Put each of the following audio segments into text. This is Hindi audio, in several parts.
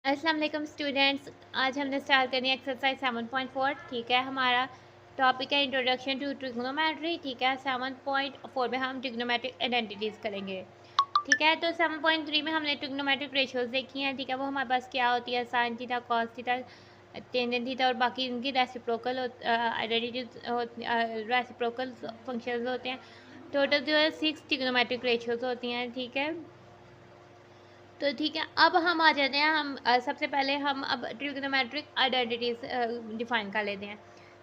अस्सलाम वालेकुम स्टूडेंट्स। आज हमने स्टार्ट करनी है एक्सरसाइज 7.4। ठीक है, हमारा टॉपिक है इंट्रोडक्शन टू ट्रिग्नोमेट्री। ठीक है, 7.4 में हम ट्रिग्नोमेट्रिक आइडेंटिटीज़ करेंगे। ठीक है, तो 7.3 में हमने ट्रिग्नोमेट्रिक रेशियोज देखी हैं। ठीक है, वो हमारे पास क्या होती है, sine theta, cos theta, tangent theta और बाकी इनकी रेसिप्रोकल आइडेंटिटीज रेसिप्रोकल फंक्शंस होते हैं। टोटल जो है 6 ट्रिग्नोमेट्रिक रेशियोज होती हैं। ठीक है, तो ठीक है, अब हम आ जाते हैं। हम सबसे पहले हम अब ट्रिग्नोमेट्रिक आइडेंटिटीज डिफाइन कर लेते हैं।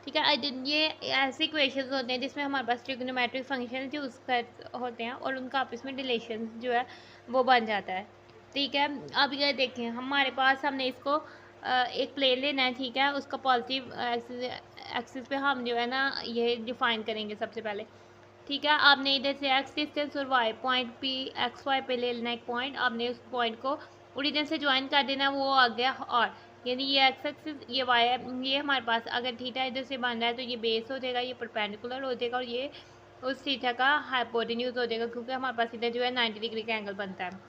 ठीक है, ये ऐसे इक्वेशंस होते हैं जिसमें हमारे पास ट्रिग्नोमेट्रिक फंक्शन यूज़ कर होते हैं और उनका आपस में रिलेशन जो है वो बन जाता है। ठीक है, अब ये देखें, हमारे पास हमने इसको एक प्लेन लेना है। ठीक है, उसका पॉजिटिव एक्सिस पे हम जो है ना ये डिफाइन करेंगे सबसे पहले। ठीक है, आपने इधर से एक्स डिस्टेंस और Y point P X Y पे ले लेना एक पॉइंट। आपने उस पॉइंट को ओरिजिन से ज्वाइन कर देना, वो आ गया और यानी ये एक्स एक्सिस ये वाई ये हमारे पास अगर थीटा इधर से बन रहा है तो ये बेस हो जाएगा, ये परपेंडिकुलर हो जाएगा और ये उस थीटा का हाइपोटेन्यूज हो जाएगा, क्योंकि हमारे पास इधर जो है 90 डिग्री का एंगल बनता है।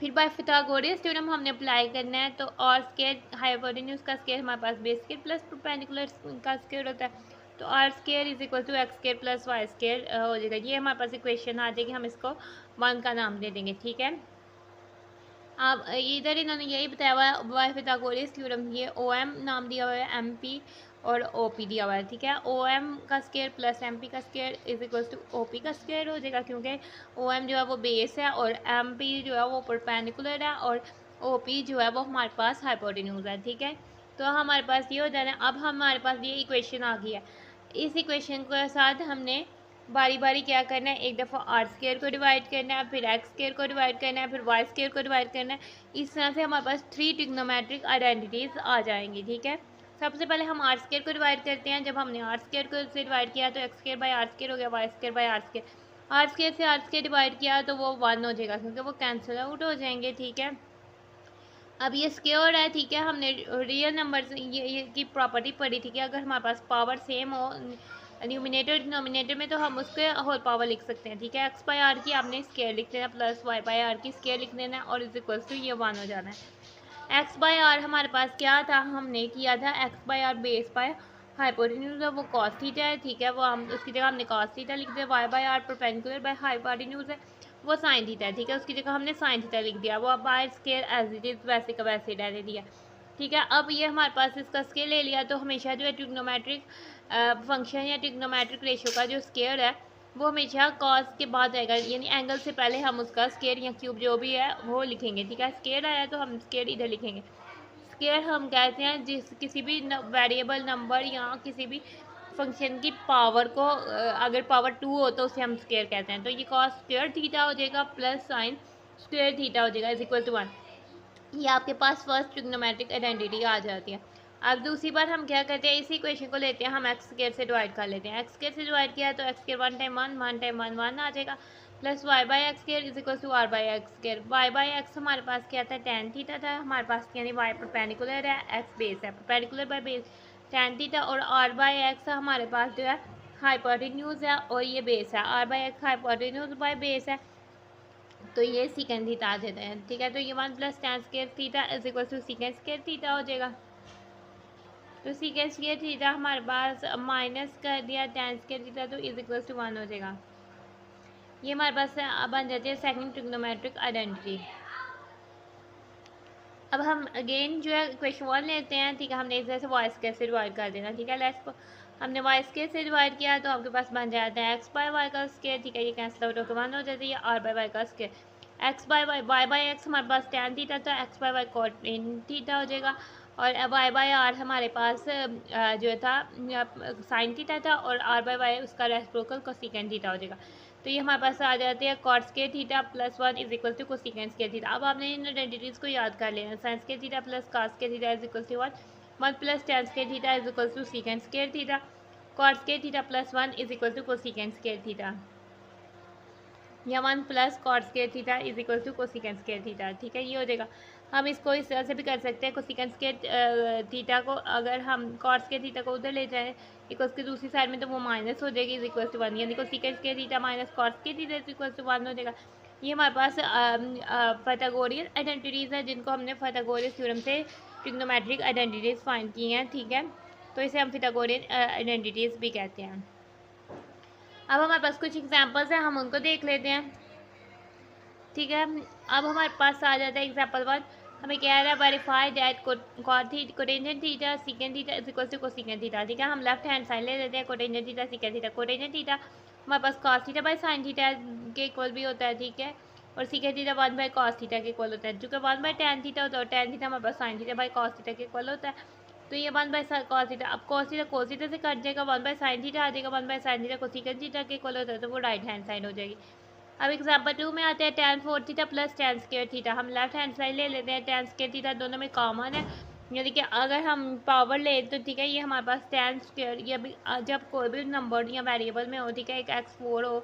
फिर बाय पिथागोरस थ्योरम हमने अप्लाई करना है, तो और स्केयर हाइपोटेन्यूज का स्केयर हमारे पास बेस स्केयर प्लस परपेंडिकुलर का स्केयर होता है। तो R square is equal to X square plus Y square हो जाएगा। ये हमारे पास इक्वेशन आ जाएगी, हम इसको वन का नाम दे देंगे। ठीक है, अब इधर इन्होंने यही बताया हुआ है बाय पिथागोरस थ्योरम, ये ओ एम नाम दिया हुआ है, एम पी और ओ पी दिया हुआ है। ठीक है, ओ एम का स्केयर प्लस एम पी का square is equal to O P का स्केयर हो जाएगा, क्योंकि ओ एम जो है वो बेस है और एम पी जो है वो परपेंडिकुलर है और ओ पी जो है वो हमारे पास हाइपोटेन्यूज है। ठीक है, तो हमारे पास ये हो जाना है। अब हमारे पास ये इक्वेशन आ गई है। इस इक्वेशन के साथ हमने बारी बारी क्या करना है, एक दफ़ा आर स्केयर को डिवाइड करना है, फिर एक्स स्केयर को डिवाइड करना है, फिर वाई स्केयर को डिवाइड करना है। इस तरह से हमारे पास 3 ट्रिग्नोमेट्रिक आइडेंटिटीज़ आ जाएंगी। ठीक है, सबसे पहले हम आर स्केयर को डिवाइड करते हैं। जब हमने आर स्केयर को से डिवाइड किया तो x square by r square हो गया, y square by r square. R square से आर स्केयर डिवाइड किया तो वो 1 हो जाएगा, क्योंकि वो कैंसिल आउट हो जाएंगे। ठीक है, अब ये स्क्योर है। ठीक है, हमने रियल नंबर ये की प्रॉपर्टी पढ़ी थी कि अगर हमारे पास पावर सेम हो न्यूमिनेटर डिनोमिनेटर में तो हम उसके होल पावर लिख सकते हैं। ठीक है, एक्स बाई आर की आपने स्केयर लिख देना प्लस वाई बाई आर की स्केयर लिख देना और इज इक्वल टू ये 1 हो जाना है। एक्स बाई आर हमारे पास क्या था, हमने किया था x by r base by hypotenuse है, वो कॉस थीटा है। ठीक है, वो हम उसकी जगह हमने कॉस थीटा लिख दिया। Y by r perpendicular by hypotenuse है, वो साइन थीटा है। ठीक है, उसकी जगह हमने साइन थीटा लिख दिया। वो by square as it is वैसे का वैसे रहने दिया। ठीक है, अब ये हमारे पास इसका स्केयर ले लिया, तो हमेशा जो है ट्रिग्नोमेट्रिक फंक्शन या ट्रिग्नोमेट्रिक रेशियो का जो स्केयर है वो हमेशा कॉस के बाद आएगा, यानी एंगल से पहले हम उसका स्केयर या क्यूब जो भी है वो लिखेंगे। ठीक है, स्केयर आया तो हम स्केयर इधर लिखेंगे। स्केयर हम कहते हैं जिस किसी भी वेरिएबल नंबर या किसी भी फंक्शन की पावर को अगर पावर 2 हो तो उसे हम स्केयर कहते हैं। तो ये कॉस स्क्वायर थीटा हो जाएगा प्लस साइन स्क्वायर थीटा हो जाएगा इज इक्वल टू 1। ये आपके पास फर्स्ट ट्रिग्नोमेट्रिक आइडेंटिटी आ जाती है। अब दूसरी बार हम क्या करते हैं, इसी इक्वेशन को लेते हैं, हम एक्स स्क्वायर से डिवाइड कर लेते हैं। एक्स स्क्वायर से डिवाइड किया तो एक्स स्क्वायर 1 टाइम 1 1 टाइम 1 1 आ जाएगा plus y by x square is equal to r by x square. Y by x हमारे पास क्या था, टेन थीटा था हमारे पास, यानी वाई परपेंडिकुलर है, एक्स बेस है, perpendicular by base tan theta, और आर बाई एक्स हमारे पास जो है हाइपोटेन्यूज है और ये बेस है। R by x hypotenuse by base है, तो ये सीकेंड थीटा आ जाता है। ठीक है, तो ये 1 plus tan square theta is equal to secant square theta हो जाएगा। तो सीकेंड स्क्वायर थीटा हमारे पास माइनस कर दिया टेन स्क्वायर थीटा, तो इज इक्वल टू 1 हो जाएगा। ये हमारे पास बन जाती है सेकंड ट्रिग्नोमेट्रिक आइडेंटिटी। अब हम अगेन जो है क्वेश्चन 1 लेते हैं। ठीक है, हमने इस तरह से वाई स्क्वायर से डिवाइड कर देना। ठीक है, लेट्स हमने वाई स्क्वायर से डिवाइड किया तो आपके पास बन जाता है एक्स बाय वाई का स्क्वायर। ठीक है, ये कैंसिल आउट होकर 1 हो जाती है, आर बाय वाई का square. X by y, y by x हमारे पास टेन थीटा था, x by y cot theta हो जाएगा, और वाई बाय आर हमारे पास जो था साइन थीटा था, और आर बाय वाई उसका रेसिप्रोकल कोसेकेंड थीटा हो जाएगा। तो ये हमारे पास आ जाती है cot square theta plus 1 is equal to cosecant square theta. अब आपने इन आइडेंटिटीज़ को याद कर लेना, sine square theta plus cos square theta is equal to 1, 1 plus tan square theta is equal to secant square theta, cot square theta plus 1 is equal to cosecant square theta, या 1 plus cot square theta is equal to cosecant square theta. ठीक है, ये हो जाएगा। हम इसको इस तरह से भी कर सकते हैं, कोसेकेंड स्क्वायर थीटा को अगर हम कॉट स्क्वायर थीटा को उधर ले जाएं इक्वल की दूसरी साइड में, तो वो माइनस हो जाएगी इज इक्वल टू 1, यानी cosecant square theta minus cot square theta is equal to 1 हो जाएगा। ये हमारे पास पाइथागोरियन आइडेंटिटीज़ है जिनको हमने पाइथागोरस थ्योरम से ट्रिग्नोमेट्रिक आइडेंटिटीज़ फाइंड की हैं, ठीक है। तो इसे हम पाइथागोरियन आइडेंटिटीज़ भी कहते हैं। अब हमारे पास कुछ एग्जांपल्स हैं, हम उनको देख लेते हैं, ठीक है। अब हमारे पास आ जाता है एग्जांपल 1। हमें कह रहा है verify that cotangent theta secant theta is equal to cosecant theta, ठीक है। हम लेफ्ट हैंड साइड ले लेते हैं, cotangent theta secant theta. Cotangent theta हमारे पास cos theta by sine theta के इक्वल भी होता है, ठीक है। और secant theta 1 by cos theta के इक्वल होता है, जो कि 1 बाई टेन थीटा होता है, और टेन थीटा हमारे पास sine theta by cos theta के इक्वल होता है। तो ये 1 बाई कॉस थीटा, अब कॉस थीटा कोस थीटा से कट जाएगा, 1 बाई साइन थीटा आ जाएगा, 1 by sine theta cosecant theta के इक्वल होता है, तो वो राइट हैंड साइड हो जाएगी। अब एग्जाम्पल 2 में आते हैं tan 4 theta plus tan square theta. हम लेफ्ट हैंड साइड ले लेते हैं, tan स्क्वायर थीटा दोनों में कॉमन है, यानी कि अगर हम पावर ले तो ठीक है, ये हमारे पास tan स्क्वायर, ये भी जब कोई भी नंबर या वेरिएबल में हो, ठीक है, एक x4 हो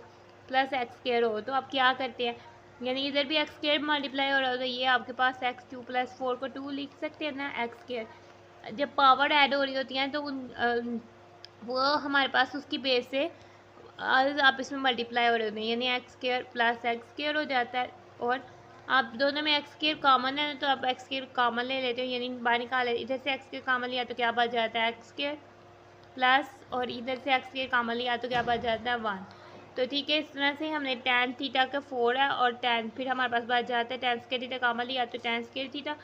प्लस x स्क्वायर हो, तो आप क्या करते हैं, यानी इधर भी x स्क्वायर मल्टीप्लाई हो रहा हो, तो ये आपके पास x2 प्लस 4 को 2 लिख सकते हैं ना, x स्क्वायर। जब पावर ऐड हो रही होती हैं तो वो हमारे पास उसकी बेस से आप इसमें मल्टीप्लाई हो रहे होते हैं, यानी x square plus x square हो जाता है। और आप दोनों में एक्स स्क्वायर कॉमन है तो आप एक्स स्क्वायर कॉमन ले लेते हो, यानी बाहर निकाले, इधर से एक्स स्क्वायर कॉमन लिया तो क्या बच जाता है एक्स स्क्वायर प्लस, और इधर से एक्स स्क्वायर कॉमन लिया तो क्या बच जाता है 1। तो ठीक है, इस तरह से हमने tan थीटा का 4 है और tan, फिर हमारे पास बच जाता है tan स्क्वायर थीटा कॉमन लिया तो tan square theta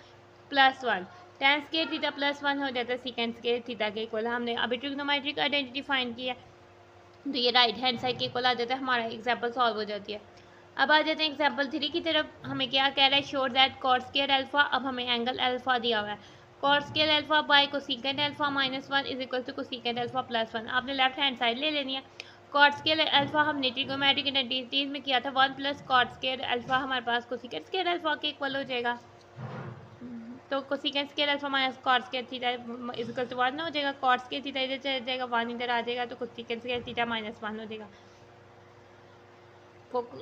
plus 1, tan square theta plus 1 हो जाता है सेकेंड स्क्वायर थीटा के इक्वल। हमने अभी ट्रिग्नोमेट्रिक आइडेंटिटी फाइंड किया, तो ये राइट हैंड साइड के इक्वल आ जाता है, हमारा एग्जाम्पल सॉल्व हो जाती है। अब आ जाते हैं एग्जाम्पल 3 की तरफ। हमें क्या कह रहा है, शोर दैट कॉट स्क्वायर अल्फा, अब हमें एंगल अल्फा दिया हुआ है, cot square alpha by cosecant alpha minus 1 is equal to cosecant alpha plus 1। आपने लेफ्ट हैंड साइड ले लेनी है। कॉट स्क्वायर अल्फा हमने ट्रिग्नोमेट्रिक आइडेंटिटीज में किया था, 1 प्लस कॉट स्क्वायर अल्फा हमारे पास कोसेकेंट स्क्वायर अल्फा के इक्वल हो जाएगा, तो cosecant square alpha minus cot square theta is equal to 1 हो जाएगा। कॉट स्क्वायर थीटा इधर चला जाएगा, 1 इधर आ जाएगा, तो कोसेकेंट स्क्वायर थीटा माइनस 1 हो जाएगा।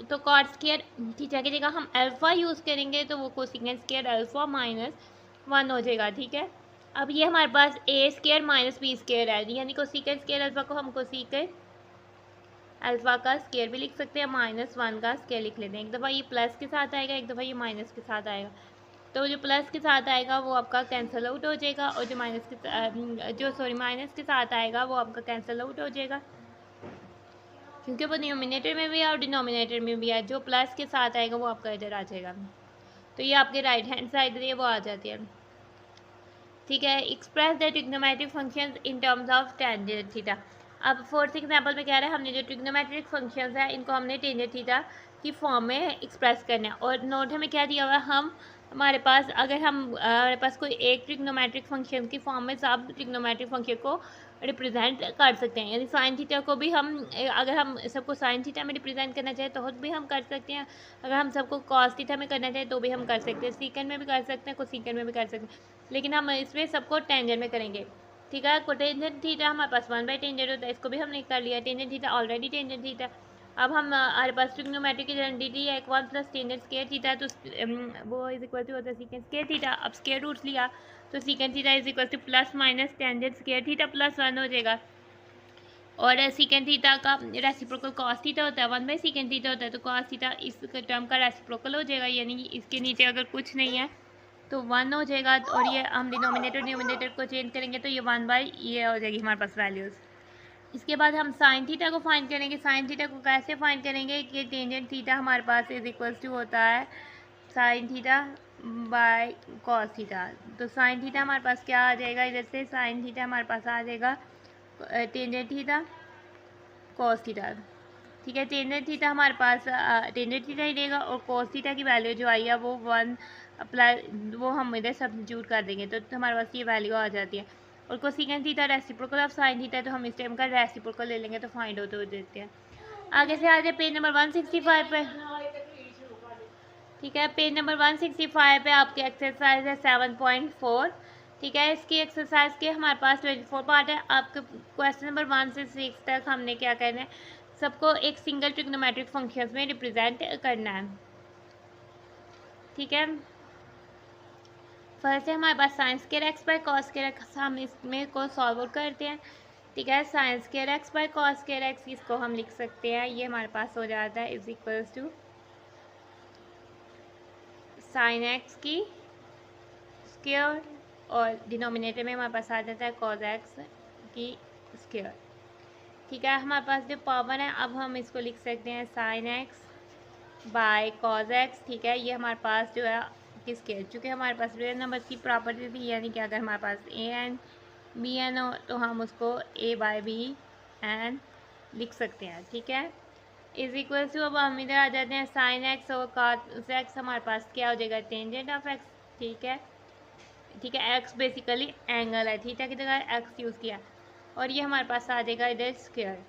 तो कॉट स्क्वायर थीटा की जगह हम अल्फा यूज़ करेंगे तो वो कोसेकेंट स्क्वायर अल्फा माइनस 1 हो जाएगा, ठीक है। अब ये हमारे पास ए स्क्वायर माइनस बी स्क्वायर है, यानी कोसेकेंट स्क्वायर अल्फा को हम कोसेकेंट अल्फा का स्क्वायर भी लिख सकते हैं, माइनस 1 का स्क्वायर लिख लेते हैं। एक दफ़ा ये प्लस के साथ आएगा, एक दफ़ा ये माइनस के साथ आएगा, तो जो प्लस के साथ आएगा वो आपका कैंसिल आउट हो जाएगा, और जो माइनस के साथ आएगा वो आपका कैंसिल आउट हो जाएगा, क्योंकि वो न्यूमिनेटर में भी है और डिनोमिनेटर में भी है। जो प्लस के साथ आएगा वो आपका इधर आ जाएगा, तो ये आपके राइट हैंड साइड है वो आ जाती है, ठीक है। Express the trigonometric functions in terms of tangent theta. अब फोर्थ एग्जांपल में कह रहा है, हमने जो ट्रिग्नोमेट्रिक फंक्शंस है इनको हमने टेंजेंट थीटा की फॉर्म में एक्सप्रेस करना है। और नोट हमें क्या दिया हुआ है, हमारे पास अगर हमारे पास कोई एक ट्रिग्नोमेट्रिक फंक्शन की फॉर्म में सब ट्रिग्नोमेट्रिक फंक्शन को रिप्रेजेंट कर सकते हैं, यानी साइन थीटा को भी हम, अगर हम सबको साइन थीटा में रिप्रेजेंट करना चाहें तो भी हम कर सकते हैं, अगर हम सबको कॉस थीटा में करना चाहें तो भी हम कर सकते हैं, सीकेंड में भी कर सकते हैं, कोसेकेंड में भी कर सकते हैं, लेकिन हम इसमें सबको टेंजेंट में करेंगे, ठीक है। कोटेंजेंट थीटा हमारे पास 1 बाई टेंजेंट होता है, इसको भी हमने कर लिया, tangent theta already tangent theta. अब हमारे पास ट्रिग्नोमेट्रिक आइडेंटिटी है, 1 प्लस टेंजेंट स्क्वायर थीटा, तो वो इज इक्वल टू होता है सेकेंड स्क्वायर थीटा। अब स्क्वायर रूट लिया तो second theta is equal two plus minus tangent square theta plus 1 हो जाएगा, और सेकेंड थीटा का रेसिप्रोकल कॉस थीटा होता है, 1 बाई सेकेंड थीटा होता है, तो कॉस थीटा इस टर्म का रेसिप्रोकल हो जाएगा, यानी इसके नीचे अगर कुछ नहीं है तो 1 हो जाएगा, और ये हम डिनोमिनेटर न्यूमिनेटर को चेंज करेंगे तो ये 1 बाई ये हो जाएगी हमारे पास वैल्यूज़। इसके बाद हम साइन थीटा को फाइंड करेंगे। साइन थीटा को कैसे फाइंड करेंगे कि टेंजेंट थीटा हमारे पास इज इक्वल्स टू होता है sine theta by cos theta. तो साइन थीटा हमारे पास क्या आ जाएगा, इधर से साइन थीटा हमारे पास आ जाएगा टेंजेंट थीटा कॉस थीटा, ठीक है। टेंजेंट थीटा हमारे पास टेंजेंट थीटा ही रहेगा, और कॉस थीटा की वैल्यू जो आई है वो 1 अप्लाई, वो हम इधर सब्स्टिट्यूट कर देंगे तो हमारे पास ये वैल्यू आ जाती है। और cosecant theta reciprocal of sine theta है, तो हम इस टाइम का रेसिप्रोकल ले लेंगे तो फाइंड आउट हो देते हैं। आगे से आ जाए पेज नंबर 165 पे, ठीक है। पेज नंबर 165 पे आपकी एक्सरसाइज है 7.4, ठीक है। इसकी एक्सरसाइज के हमारे पास 24 पार्ट है। आपके क्वेश्चन नंबर 1 से 6 तक हमने क्या करना है, सबको एक सिंगल ट्रिग्नोमेट्रिक फंक्शंस में रिप्रेजेंट करना है, ठीक है। फर्स्ट है हमारे पास sine square x by cos square X, हम इसमें को सॉल्व आउट करते हैं, ठीक है। Sine square x by cos square X इसको हम लिख सकते हैं, ये हमारे पास हो जाता है is equals to sine x की स्क्वायर और डिनोमिनेटर में हमारे पास आ जाता है कॉज एक्स की स्क्वायर। ठीक है, हमारे पास जो पावर है अब हम इसको लिख सकते हैं sine x by cos x. ठीक है, ये हमारे पास जो है किसके, चूँकि हमारे पास रियल नंबर की प्रॉपर्टी थी, यानी कि अगर हमारे पास ए एन बी एन हो तो हम उसको ए बाय बी एन लिख सकते हैं। ठीक है, इज इक्वल टू, अब हम इधर आ जाते हैं साइन एक्स और कॉस एक्स, हमारे पास क्या हो जाएगा टेंजेंट ऑफ एक्स। ठीक है, ठीक है, एक्स बेसिकली एंगल है, थीटा की जगह एक्स यूज़ किया और ये हमारे पास आ जाएगा इधर स्क्वायर।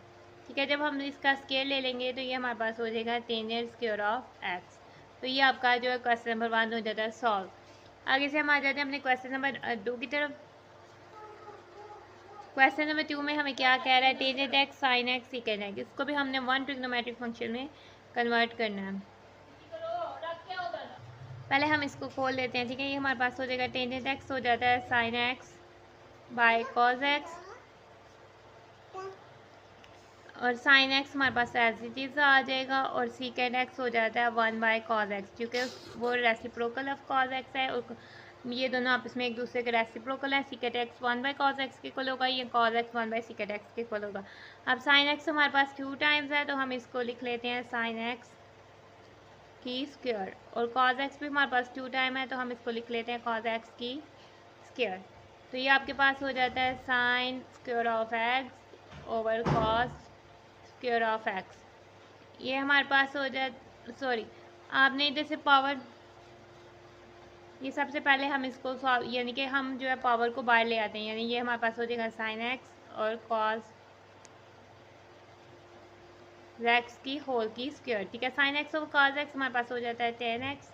ठीक है, जब हम इसका स्केयर ले लेंगे तो ये हमारे पास हो जाएगा टेंजेंट स्क्वायर ऑफ एक्स। तो ये आपका जो है क्वेश्चन नंबर 1 हो जाता है सॉल्व। आगे से हम आ जाते हैं अपने क्वेश्चन नंबर 2 की तरफ। क्वेश्चन नंबर 2 में हमें क्या कह रहा है, tangent x sine x सीकेंड x, इसको भी हमने 1 ट्रिग्नोमेट्रिक फंक्शन में कन्वर्ट करना है। पहले हम इसको खोल लेते हैं। ठीक है, ये हमारे पास हो जाएगा टेंजेंट एक्स हो जाता है sine x by cos x और साइन एक्स हमारे पास ऐसी चीज़ आ जाएगा और सीकेंड एक्स हो जाता है 1 बाय कॉज एक्स, क्योंकि वो रेसिप्रोकल ऑफ कॉज एक्स है और ये दोनों आपस में एक दूसरे के रेसिप्रोकल है। Secant x 1 by cos x के इक्वल होगा, ये cos x 1 by secant x के इक्वल होगा। अब साइन एक्स हमारे पास 2 टाइम्स है तो हम इसको लिख लेते हैं साइन एक्स की स्क्वायर और कॉज एक्स भी हमारे पास 2 टाइम है तो हम इसको लिख लेते हैं कॉज एक्स की स्क्वायर। तो ये आपके पास हो जाता है sine square of x over cos square of x. ये हमारे पास हो जाए, सॉरी आपने इधर से पावर, ये सबसे पहले हम इसको सॉल्व, यानी कि हम जो है पावर को बाहर ले आते हैं, यानी ये हमारे पास हो जाएगा साइन एक्स और कॉस एक्स की होल की स्क्वायर। ठीक है, साइन एक्स और कॉस एक्स हमारे पास हो जाता है टेन एक्स,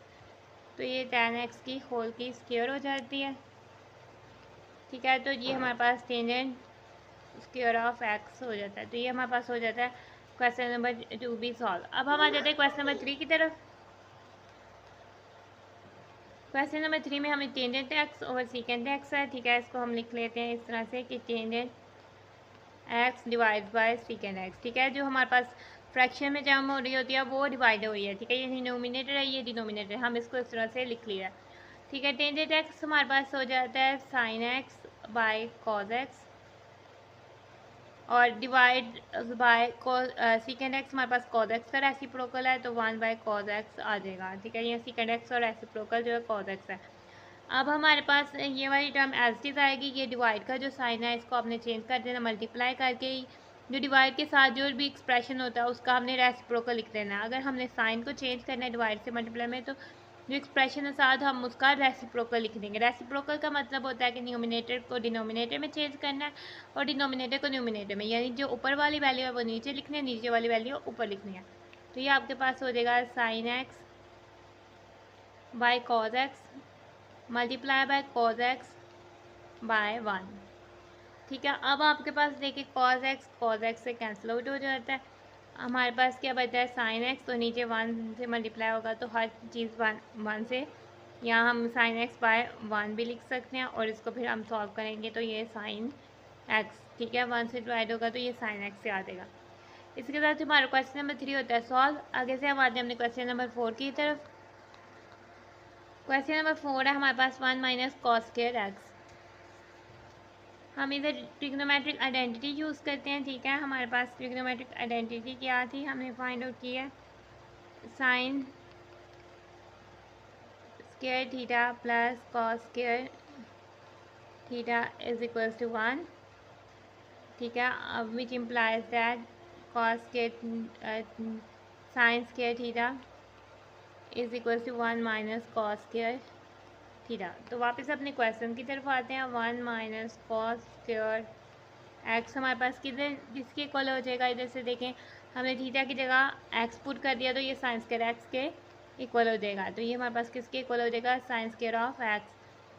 तो ये टेन एक्स की होल की स्क्वायर हो जाती है। ठीक है, तो ये हमारे पास टेंजेंट स्क्वायर ऑफ एक्स हो जाता है। तो ये हमारे पास हो जाता है क्वेश्चन नंबर 2 भी सॉल्व। अब हम आ जाते हैं क्वेश्चन नंबर 3 की तरफ। क्वेश्चन नंबर 3 में हमें tangent x over secant x है। ठीक है, इसको हम लिख लेते हैं इस तरह से कि tangent x divide by secant x. ठीक है, जो हमारे पास फ्रैक्शन में जम हो रही होती है वो डिवाइड हो रही है। ठीक है, ये डिनोमिनेटर है, ये डिनोमिनेटर, हम इसको इस तरह से लिख लिया। ठीक है, टेंजेंट एक्स हमारे पास हो जाता है sine x by cos x और डिवाइड बाय सीकेंड एक्स हमारे पास कॉज एक्स का रेसिप्रोकल है तो 1 बाय कॉज एक्स आ जाएगा। ठीक है, ये सीकेंड एक्स और रेसिप्रोकल जो है कॉज एक्स है। अब हमारे पास ये वाली टर्म एज इट आएगी, ये डिवाइड का जो साइन है इसको आपने चेंज कर देना, मल्टीप्लाई करके ही जो डिवाइड के साथ जो भी एक्सप्रेशन होता है उसका हमने रेसिप्रोकल लिख देना है। अगर हमने साइन को चेंज करना है डिवाइड से मल्टीप्लाई में तो जो एक्सप्रेशन है साथ हम उसका रेसिप्रोकल लिख देंगे। रेसिप्रोकल का मतलब होता है कि न्यूमिनेटर को डिनोमिनेटर में चेंज करना है और डिनोमिनेटर को न्यूमिनेटर में, यानी जो ऊपर वाली वैल्यू है वो नीचे लिखनी है, नीचे वाली वैल्यू ऊपर लिखनी है। तो ये आपके पास हो जाएगा sine x by cos x multiply by cos x by 1। ठीक है, अब आपके पास देखिए कॉज एक्स से कैंसिल आउट हो जाता है, हमारे पास क्या बचा है साइन एक्स, तो नीचे 1 से मल्टीप्लाई होगा तो हर चीज़ 1 से, यहाँ हम साइन एक्स बाय 1 भी लिख सकते हैं और इसको फिर हम सॉल्व करेंगे तो ये साइन एक्स, ठीक है, 1 से डिवाइड होगा तो ये साइन एक्स से आ जाएगा। इसके साथ हमारा क्वेश्चन नंबर 3 होता है सॉल्व। आगे से हम आते हैं अपने क्वेश्चन नंबर 4 की तरफ। क्वेश्चन नंबर 4 है हमारे पास 1 माइनस कॉस स्क्वायर एक्स। हम इधर ट्रिग्नोमेट्रिक आइडेंटिटी यूज़ करते हैं। ठीक है, हमारे पास ट्रिग्नोमेट्रिक आइडेंटिटी क्या थी, हमने फाइंड आउट की है sine square theta plus cos square theta is equals to 1। ठीक है, अब which implies that cos square sine square theta is equals to 1 minus cos square theta. तो वापस अपने क्वेश्चन की तरफ आते हैं। 1 माइनस कॉस स्क्वायर एक्स हमारे पास किधर किसके इक्वल हो जाएगा, इधर से देखें हमने थीटा की जगह एक्स पुट कर दिया तो ये साइन स्क्वायर एक्स के इक्वल हो जाएगा। तो ये हमारे पास किसके इक्वल हो जाएगा, साइन स्क्वायर ऑफ एक्स।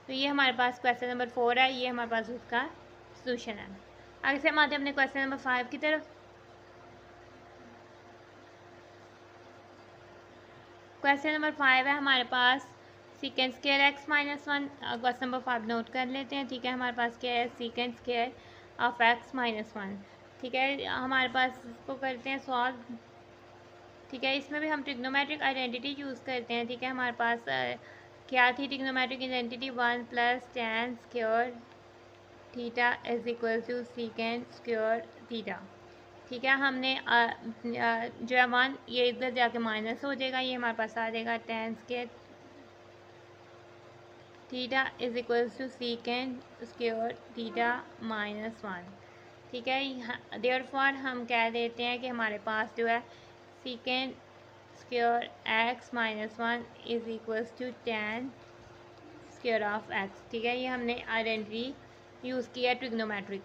तो ये हमारे पास क्वेश्चन नंबर 4 है, ये हमारे पास उसका सोल्यूशन है। आगे से हम आते हैं अपने क्वेश्चन नंबर 5 की तरफ। क्वेश्चन नंबर 5 है हमारे पास secant square X minus 1। Question number 5 note कर लेते हैं। ठीक है, हमारे पास क्या है secant square of X minus 1। ठीक है, हमारे पास इसको करते हैं सॉल्व। ठीक है, इसमें भी हम ट्रिग्नोमेट्रिक आइडेंटिटी यूज़ करते हैं। ठीक है, हमारे पास क्या थी trigonometric identity, 1 plus tan square theta is equal to secant square theta. ठीक है, हमने जो है 1 ये इधर जाके माइनस हो जाएगा, ये हमारे पास आ जाएगा tan square theta is equal to secant square theta -1। ठीक है, देयरफॉर हम कह देते हैं कि हमारे पास जो है secant square x -1 is equal to tan square of x। ठीक है, ये हमने आइडेंटिटी यूज़ किया ट्रिग्नोमेट्रिक।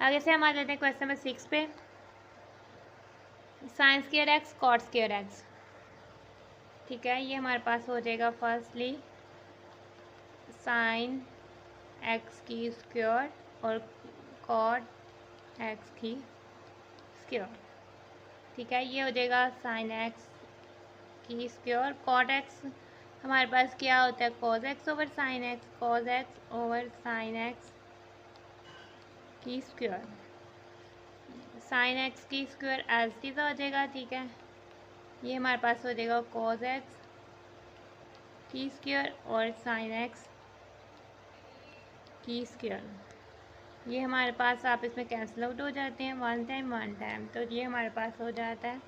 आगे से हम आ जाते हैं क्वेश्चन नंबर 6 पे। Sine square x cot square x। ठीक है, ये हमारे पास हो जाएगा फर्स्टली साइन x की स्क्वायर और कॉट x की स्क्वायर। ठीक है, ये हो जाएगा साइन x की स्क्वायर। कॉट x हमारे पास क्या होता है, cos x over sine x, cos x over sine x की स्क्वायर। साइन x की स्क्वायर एज इट हो जाएगा। ठीक है, ये हमारे पास हो जाएगा कॉज x की स्क्वायर और साइन x की स्क्वायर। ये हमारे पास आप इसमें कैंसिल आउट हो जाते हैं, वन टाइम, तो ये हमारे पास हो जाता है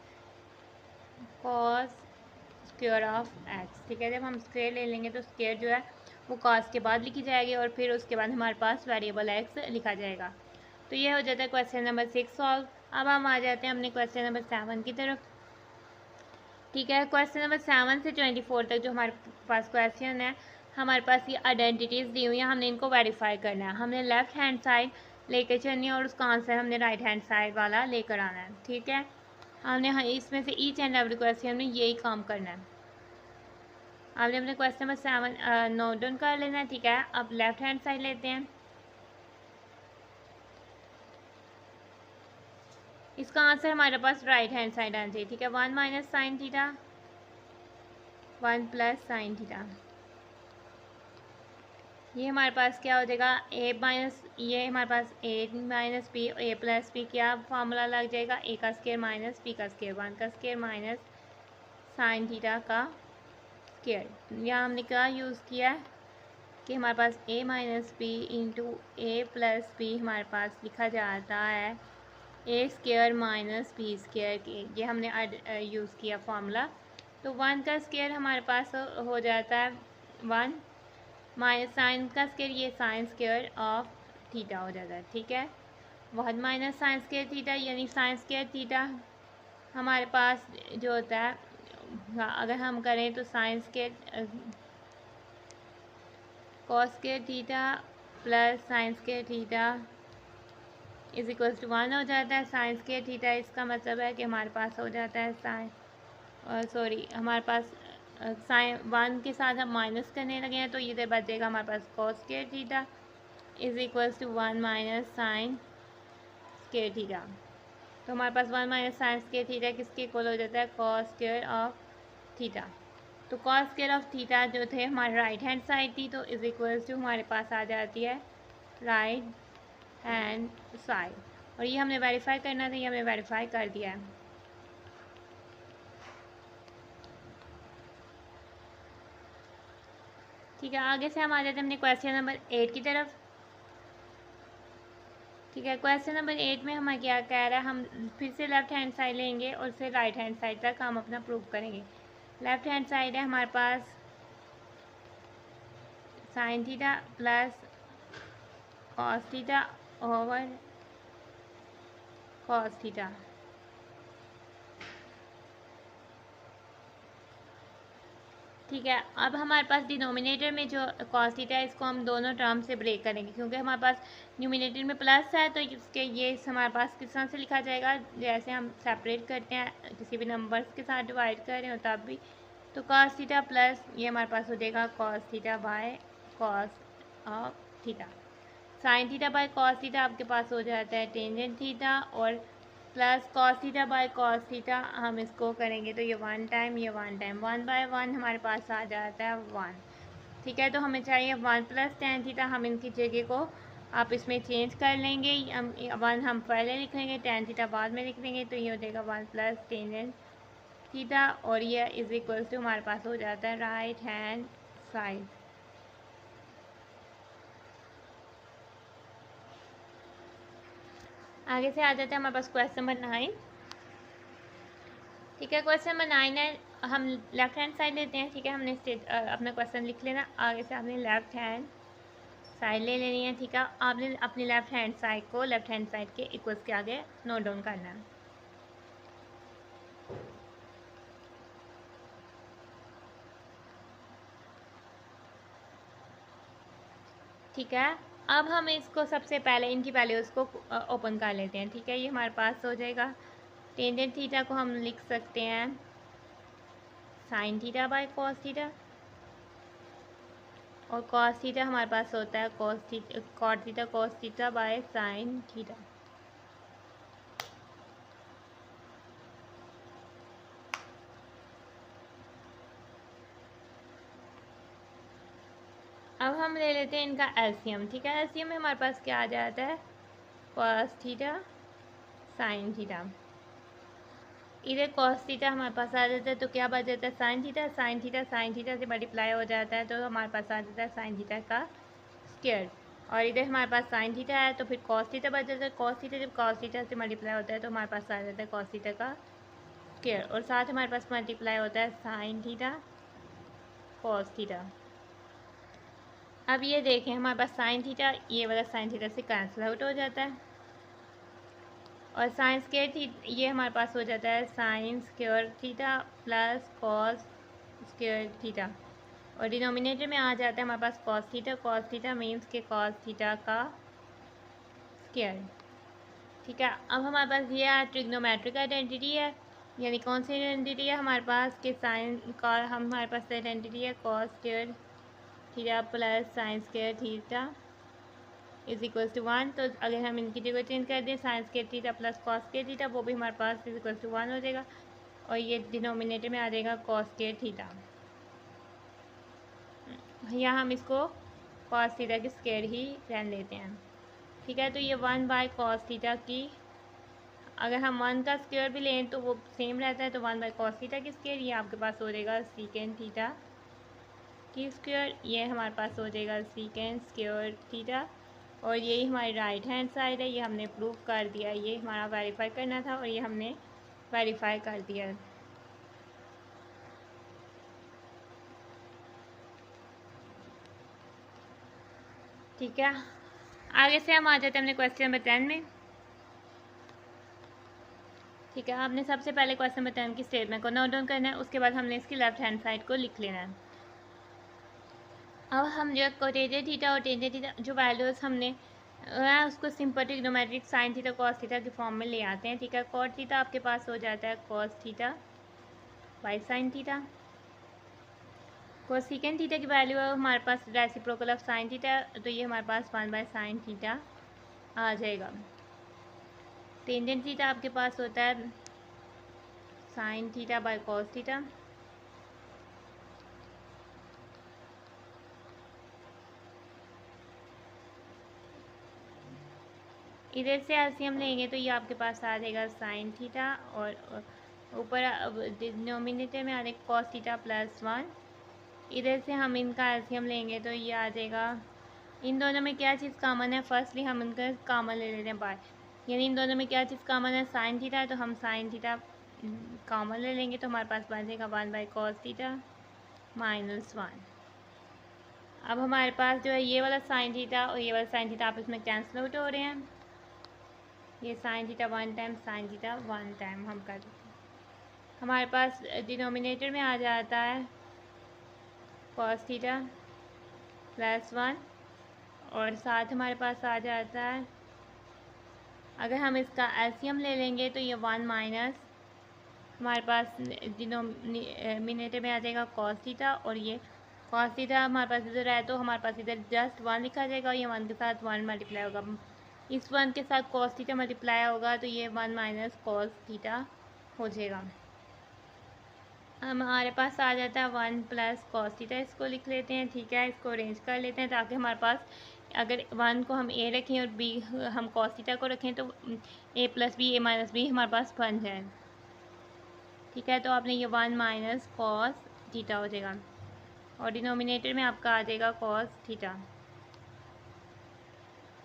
कॉस स्क्वायर ऑफ x। ठीक है, जब हम स्क्वायर ले लेंगे तो स्क्वायर जो है वो कॉस के बाद लिखी जाएगी और फिर उसके बाद हमारे पास वेरिएबल x लिखा जाएगा। तो ये हो जाता है क्वेश्चन नंबर 6 सॉल्व। अब हम आ जाते हैं अपने क्वेश्चन नंबर 7 की तरफ। ठीक है, क्वेश्चन नंबर 7 से 24 तक जो हमारे पास क्वेश्चन है, हमारे पास ये आइडेंटिटीज़ दी हुई हैं, हमने इनको वेरीफाई करना है। हमने लेफ्ट हैंड साइड लेकर चलनी है और उसका आंसर हमने राइट हैंड साइड वाला लेकर आना है। ठीक है, हमने इसमें से ईच एंड एवरी क्वेश्चन में यही काम करना है। आपने अपने क्वेश्चन नंबर 7 नोट डाउन कर लेना है। ठीक है, अब लेफ्ट हैंड साइड लेते हैं। इसका आंसर हमारे पास राइट हैंड साइड आना चाहिए। ठीक है, 1 minus sine theta, 1 plus sine theta. ये हमारे पास क्या हो जाएगा, ए माइनस, ये हमारे पास ए माइनस बी, ए प्लस बी क्या फार्मूला लग जाएगा, ए का स्क्वायर माइनस बी का स्क्वायर, 1 का स्क्वायर माइनस साइन थीटा का स्क्वायर। यहाँ हमने क्या यूज़ किया है कि हमारे पास ए माइनस बी इंटू ए प्लस बी हमारे पास लिखा जाता है ए स्क्वायर माइनस बी स्क्वायर के, ये हमने यूज़ किया फार्मूला। तो 1 का स्क्वायर हमारे पास हो जाता है 1 माइनस साइन का स्क्वायर, ये साइन स्क्वायर ऑफ थीटा हो जाता है। ठीक है, 1 माइनस साइन स्क्वायर थीटा यानी साइन स्क्वायर थीटा हमारे पास जो होता है, अगर हम करें तो sine square cos square theta plus sine square theta is equal to 1 हो जाता है। साइन स्क्वायर थीटा इसका मतलब है कि हमारे पास हो जाता है हमारे पास साइन 1 के साथ हम माइनस करने लगे हैं तो इधर बचेगा हमारे पास cos square theta is equal to 1 minus sine square theta. तो हमारे पास 1 माइनस साइन स्क्वायर थीटा किसके इक्वल हो जाता है, कॉस स्क्वायर ऑफ थीटा। तो कॉस स्क्वायर ऑफ थीटा जो थे हमारे राइट हैंड साइड थी, तो इज इक्वल टू हमारे पास आ जाती है राइट हैंड साइड। और ये हमने वेरीफाई करना था, ये हमने वेरीफाई कर दिया है। ठीक है, आगे से हम आ जाते हैं अपने क्वेश्चन नंबर 8 की तरफ। ठीक है, क्वेश्चन नंबर 8 में हमें क्या कह रहा है, हम फिर से लेफ्ट हैंड साइड लेंगे और फिर राइट हैंड साइड तक हम अपना प्रूव करेंगे। लेफ्ट हैंड साइड है हमारे पास sine theta plus cos theta over cos theta. ठीक है, अब हमारे पास डिनोमिनेटर में जो कॉस थीटा है इसको हम दोनों टर्म से ब्रेक करेंगे, क्योंकि हमारे पास न्यूमिनेटर में प्लस है तो इसके ये हमारे पास किस तरह से लिखा जाएगा, जैसे हम सेपरेट करते हैं किसी भी नंबर्स के साथ डिवाइड कर रहे हो तब भी। तो कॉस थीटा प्लस ये हमारे पास हो जाएगा cos theta by cos of theta. Sign theta by cos theta आपके पास हो जाता है टेंजेंट थीटा, और plus cos theta by cos theta हम इसको करेंगे तो ये 1 टाइम, ये 1 टाइम, 1 बाय 1 हमारे पास आ जाता है 1। ठीक है, तो हमें चाहिए 1 प्लस टेन थीटा, हम इनकी जगह को आप इसमें चेंज कर लेंगे, हम 1 हम पहले लिख लेंगे, टेन थीटा बाद में लिख लेंगे, तो ये हो जाएगा 1 प्लस टेंजेंट थीटा, और ये इज इक्वल टू हमारे पास हो जाता है राइट हैंड साइड। आगे से आ जाते हैं हमारे पास क्वेश्चन नंबर 9। ठीक है, क्वेश्चन नंबर 9 है, हम लेफ्ट हैंड साइड लेते हैं। ठीक है, हमने अपना क्वेश्चन लिख लेना। आगे से आपने लेफ्ट हैंड साइड ले लेनी है। ठीक है, आपने अपनी लेफ्ट हैंड साइड को लेफ्ट हैंड साइड के इक्वल्स के आगे नोट डाउन करना है। ठीक है, अब हम इसको सबसे पहले इनकी वैल्यूज़ को ओपन कर लेते हैं। ठीक है, ये हमारे पास हो जाएगा। टेंजेंट थीटा को हम लिख सकते हैं sine theta by cos theta, और कॉस थीटा हमारे पास होता है cot theta cos theta by sine theta. अब हम ले लेते हैं इनका एलसीएम। ठीक है, एलसीएम में हमारे पास क्या आ जाता है, कॉस थीटा साइन थीटा। इधर कॉस थीटा हमारे पास आ जाता है तो क्या बच जाता है, साइन थीटा। साइन थीटा से मल्टीप्लाई हो जाता है तो हमारे पास आ जाता है साइन थीटा का स्क्वायर। और इधर हमारे पास साइन थीटा है तो फिर कॉस थीटा बच जाता है। कॉस थीटा जब कॉस थीटा से मल्टीप्लाई होता है तो हमारे पास आ जाता है कॉस थीटा का स्क्वायर, और साथ हमारे पास मल्टीप्लाई होता है साइन थीटा कॉस थीटा। अब ये देखें, हमारे पास साइन थीटा ये वाला साइन थीटा से कैंसिल आउट हो जाता है, और साइन स्क्वायर थीटा ये हमारे पास हो जाता है sine square theta plus cos square theta, और डिनोमिनेटर में आ जाता है हमारे पास कॉस थीटा मीन्स के कॉस थीटा का स्क्वायर। ठीक है, अब हमारे पास ये ट्रिग्नोमेट्रिक आइडेंटिटी है, यानी कौन सी आइडेंटिटी है हमारे पास कि साइन का हमारे पास आइडेंटिटी है cos square theta plus sine square theta is equal to 1। तो अगर हम इनकी जगह चेंज कर दें sine square theta plus cos square theta, वो भी हमारे पास इज इक्वल टू 1 हो जाएगा, और ये डिनोमिनेटर में आ जाएगा कॉस स्क्वायर थीटा। यहाँ हम इसको कॉस थीटा की स्क्वायर ही रहने लेते हैं। ठीक है, तो ये 1 बाय कॉस थीटा की, अगर हम 1 का स्क्वायर भी लें तो वो सेम रहता है, तो 1 बाय कॉस थीटा की स्क्वायर ये आपके पास हो जाएगा सीकेंड थीटा की स्क्वायर, ये हमारे पास हो जाएगा सीकेंड स्क्वायर थीटा, और यही हमारी राइट हैंड साइड है। ये हमने प्रूव कर दिया, ये हमारा वेरीफाई करना था और ये हमने वेरीफाई कर दिया। ठीक है, आगे से हम आ जाते हैं अपने क्वेश्चन नंबर 10 में। ठीक है, आपने सबसे पहले क्वेश्चन नंबर 10 की स्टेटमेंट को नोट डाउन करना है, उसके बाद हमने इसकी लेफ्ट हैंड साइड को लिख लेना है। अब हम जो कोटेजेड थीटा और टेंजेंट थीटा जो वैल्यूज़ हमने उसको simple trigonometric sign theta cos theta के फॉर्म में ले आते हैं। ठीक है, कॉट थीटा आपके पास हो जाता है cos theta by sine theta, cosecant theta की वैल्यू है हमारे पास रेसिप्रोकल ऑफ साइन थीटा, तो ये हमारे पास 1 बाय साइन थीटा आ जाएगा। टेंजेंट थीटा आपके पास होता है sine theta by cos theta, इधर से एलसीएम लेंगे तो ये आपके पास आ जाएगा साइन थीटा, और ऊपर डिनोमिनेटर में आ जाएगा कॉस थीटा प्लस 1। इधर से हम इनका एलसीएम लेंगे तो ये आ जाएगा, इन दोनों में क्या चीज़ कॉमन है, फर्स्टली हम इनका कॉमन ले लेते हैं बाय, यानी इन दोनों में क्या चीज़ कॉमन है, साइन थीटा है, तो हम साइन थीटा कॉमन ले लेंगे तो हमारे पास बन जाएगा 1 बाई कॉस थीटा माइनस 1। अब हमारे पास जो है ये वाला साइन थीटा और ये वाला साइन थीटा आपस में कैंसिल आउट हो रहे हैं, ये sign theta 1 time sign theta 1 time हम कर देते हैं। हमारे पास डिनोमिनेटर में आ जाता है कॉस थीटा प्लस 1, और साथ हमारे पास आ जाता है, अगर हम इसका एलसीएम ले लेंगे तो ये 1 माइनस हमारे पास डिनोमिनेटर में आ जाएगा कॉस थीटा, और ये कॉस थीटा हमारे पास इधर है तो हमारे पास इधर जस्ट 1 लिखा जाएगा, और ये 1 के साथ 1 मल्टीप्लाई होगा, इस 1 के साथ कॉस थीटा मल्टीप्लाई होगा तो ये 1 माइनस कॉस थीटा हो जाएगा। हमारे पास आ जाता है 1 प्लस कॉस थीटा, इसको लिख लेते हैं। ठीक है, इसको अरेंज कर लेते हैं ताकि हमारे पास अगर 1 को हम ए रखें और बी हम कॉस थीटा को रखें तो ए प्लस बी ए माइनस बी हमारे पास बन जाए। ठीक है, तो आपने ये 1 माइनस कॉस थीटा हो जाएगा। और डिनोमिनेटर में आपका आ जाएगा cos theta.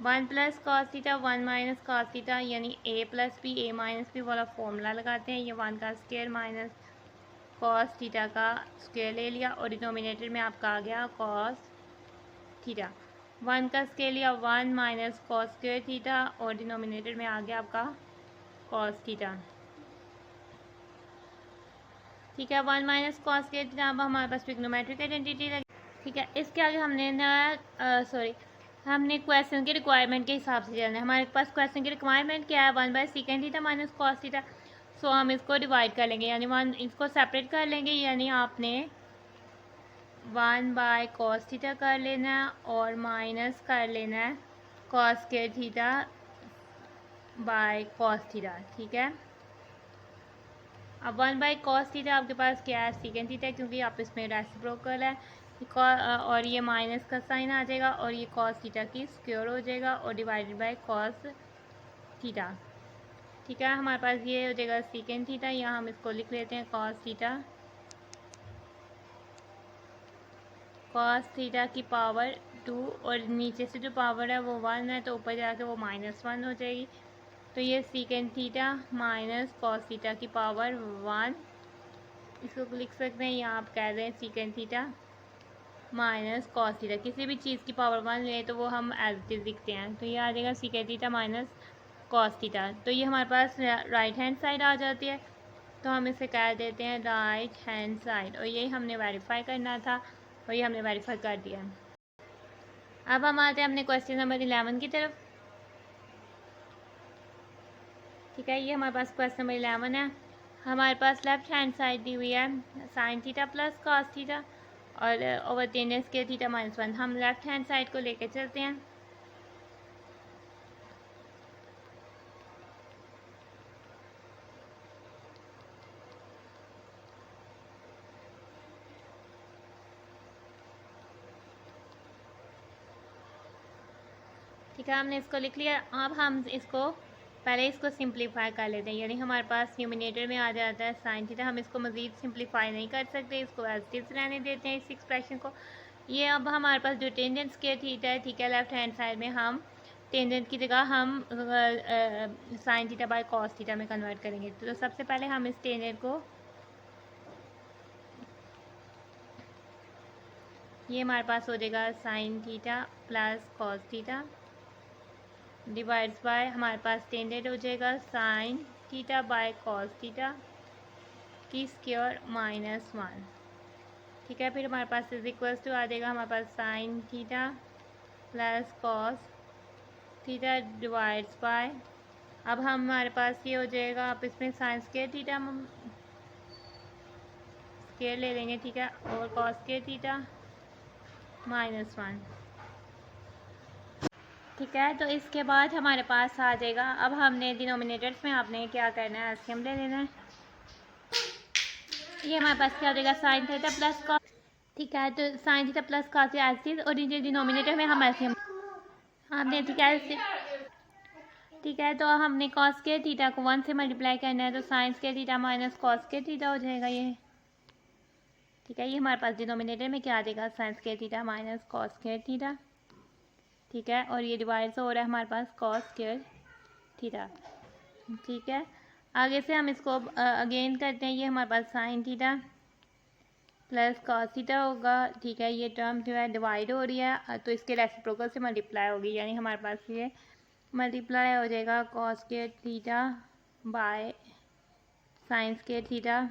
1 plus cos theta 1 minus cos theta, यानी a plus B a minus B वाला फॉर्मूला लगाते हैं। ये 1 का स्क्वायर माइनस कॉस थीटा का स्क्वायर ले लिया और डिनोमिनेटर में आपका आ गया कॉस थीटा। 1 का स्क्वायर लिया 1 माइनस कॉस स्क्वायर थीटा और डिनोमिनेटर में आ गया आपका कॉस थीटा। ठीक है, 1 माइनस कॉस स्क्वायर थीटा। अब हमारे पास ट्रिग्नोमेट्रिक आइडेंटिटी लगी। ठीक है, इसके आगे हमने हमने क्वेश्चन के रिक्वायरमेंट के हिसाब से चलना है। हमारे पास क्वेश्चन की रिक्वायरमेंट क्या है, 1 by secant theta minus cos theta. So हम इसको डिवाइड कर लेंगे, यानी 1 इसको सेपरेट कर लेंगे, यानी आपने 1 बाय कॉस थीटा कर लेना है और माइनस कर लेना है cos square theta by cos theta. ठीक है, अब 1 बाई कॉस थीटा आपके पास क्या है, सेकेंड थीटा, क्योंकि आप इसमें रेसिप्रोकल है और ये माइनस का साइन आ जाएगा और ये कॉस थीटा की स्क्वायर हो जाएगा और डिवाइडेड बाय कॉस थीटा। ठीक है, हमारे पास ये हो जाएगा सेकेंड थीटा। यहाँ हम इसको लिख लेते हैं कॉस थीटा की पावर 2 और नीचे से जो पावर है वो 1 है, तो ऊपर जाके वो -1 हो जाएगी। तो ये second theta minus cos theta की पावर 1, इसको लिख सकते हैं। यहाँ आप कह रहे हैं second theta minus cos theta, किसी भी चीज़ की पावर 1 ले तो वो हम एज इट इज लिखते हैं। तो ये आ जाएगा second theta minus cos theta. तो ये हमारे पास राइट हैंड साइड आ जाती है, तो हम इसे कह देते हैं राइट हैंड साइड, और यही हमने वेरीफाई करना था और ये हमने वेरीफाई कर दिया। अब हम आते हैं अपने क्वेश्चन नंबर 11 की तरफ। ठीक है, ये हमारे पास क्वेश्चन नंबर 11 है। हमारे पास लेफ्ट हैंड साइड दी हुई है sine theta plus cos theta और ओवर टेन स्क्वायर थीटा -1। हम लेफ्ट हैंड साइड को लेकर चलते हैं। ठीक है, हमने इसको लिख लिया। अब हम इसको पहले इसको सिंप्लीफाई कर लेते हैं, यानी हमारे पास न्यूमिनेटर में आ जाता है साइन थीटा। हम इसको मज़ीद सिंप्लीफाई नहीं कर सकते, इसको एज इट इज रहने देते हैं इस एक्सप्रेशन को। ये अब हमारे पास जो टेंजेंट स्क्वायर थीटा है, ठीक है, लेफ्ट हैंड साइड में हम टेंजेंट की जगह हम sign theta by cos theta में कन्वर्ट करेंगे। तो सबसे पहले हम इस टेंजेंट को, ये हमारे पास हो जाएगा sine theta plus cos theta divides by, हमारे पास टेंजेंट हो जाएगा sine theta by cos theta की स्क्वायर -1। ठीक है, फिर हमारे पास इज इक्वल्स टू आ जाएगा हमारे पास sine theta plus cos theta divides by, अब हमारे पास ये हो जाएगा, आप इसमें साइन स्क्वायर थीटा हम स्क्वायर ले लेंगे। ठीक है, और कॉस स्क्वायर थीटा -1। ठीक है, तो इसके बाद हमारे पास आ जाएगा, अब हमने डिनोमिनेटर्स में आपने क्या करना है, एलसीएम ले लेना है। ये हमारे पास क्या हो जाएगा साइन थीटा प्लस कॉस। ठीक है, तो sign theta plus cos LCM और डिनोमिनेटर में हम एलसीएम हमने, ठीक है। ठीक है, तो हमने कॉस के थीटा को 1 से मल्टीप्लाई करना है, तो साइन के थीटा माइनस कॉस के थीटा हो जाएगा ये। ठीक है, ये हमारे पास डिनोमिनेटर में क्या आ जाएगा, साइन के थीटा माइनस कॉस के थीटा। ठीक है, और ये डिवाइड से हो रहा है हमारे पास कॉस स्क्वायर थीटा। ठीक है, आगे से हम इसको अगेन करते हैं। ये हमारे पास sine theta plus cos theta होगा। ठीक है, ये टर्म जो है डिवाइड हो रही है, तो इसके रेसिप्रोकल से मल्टीप्लाई होगी, यानी हमारे पास ये मल्टीप्लाई हो जाएगा cos square theta by sine square theta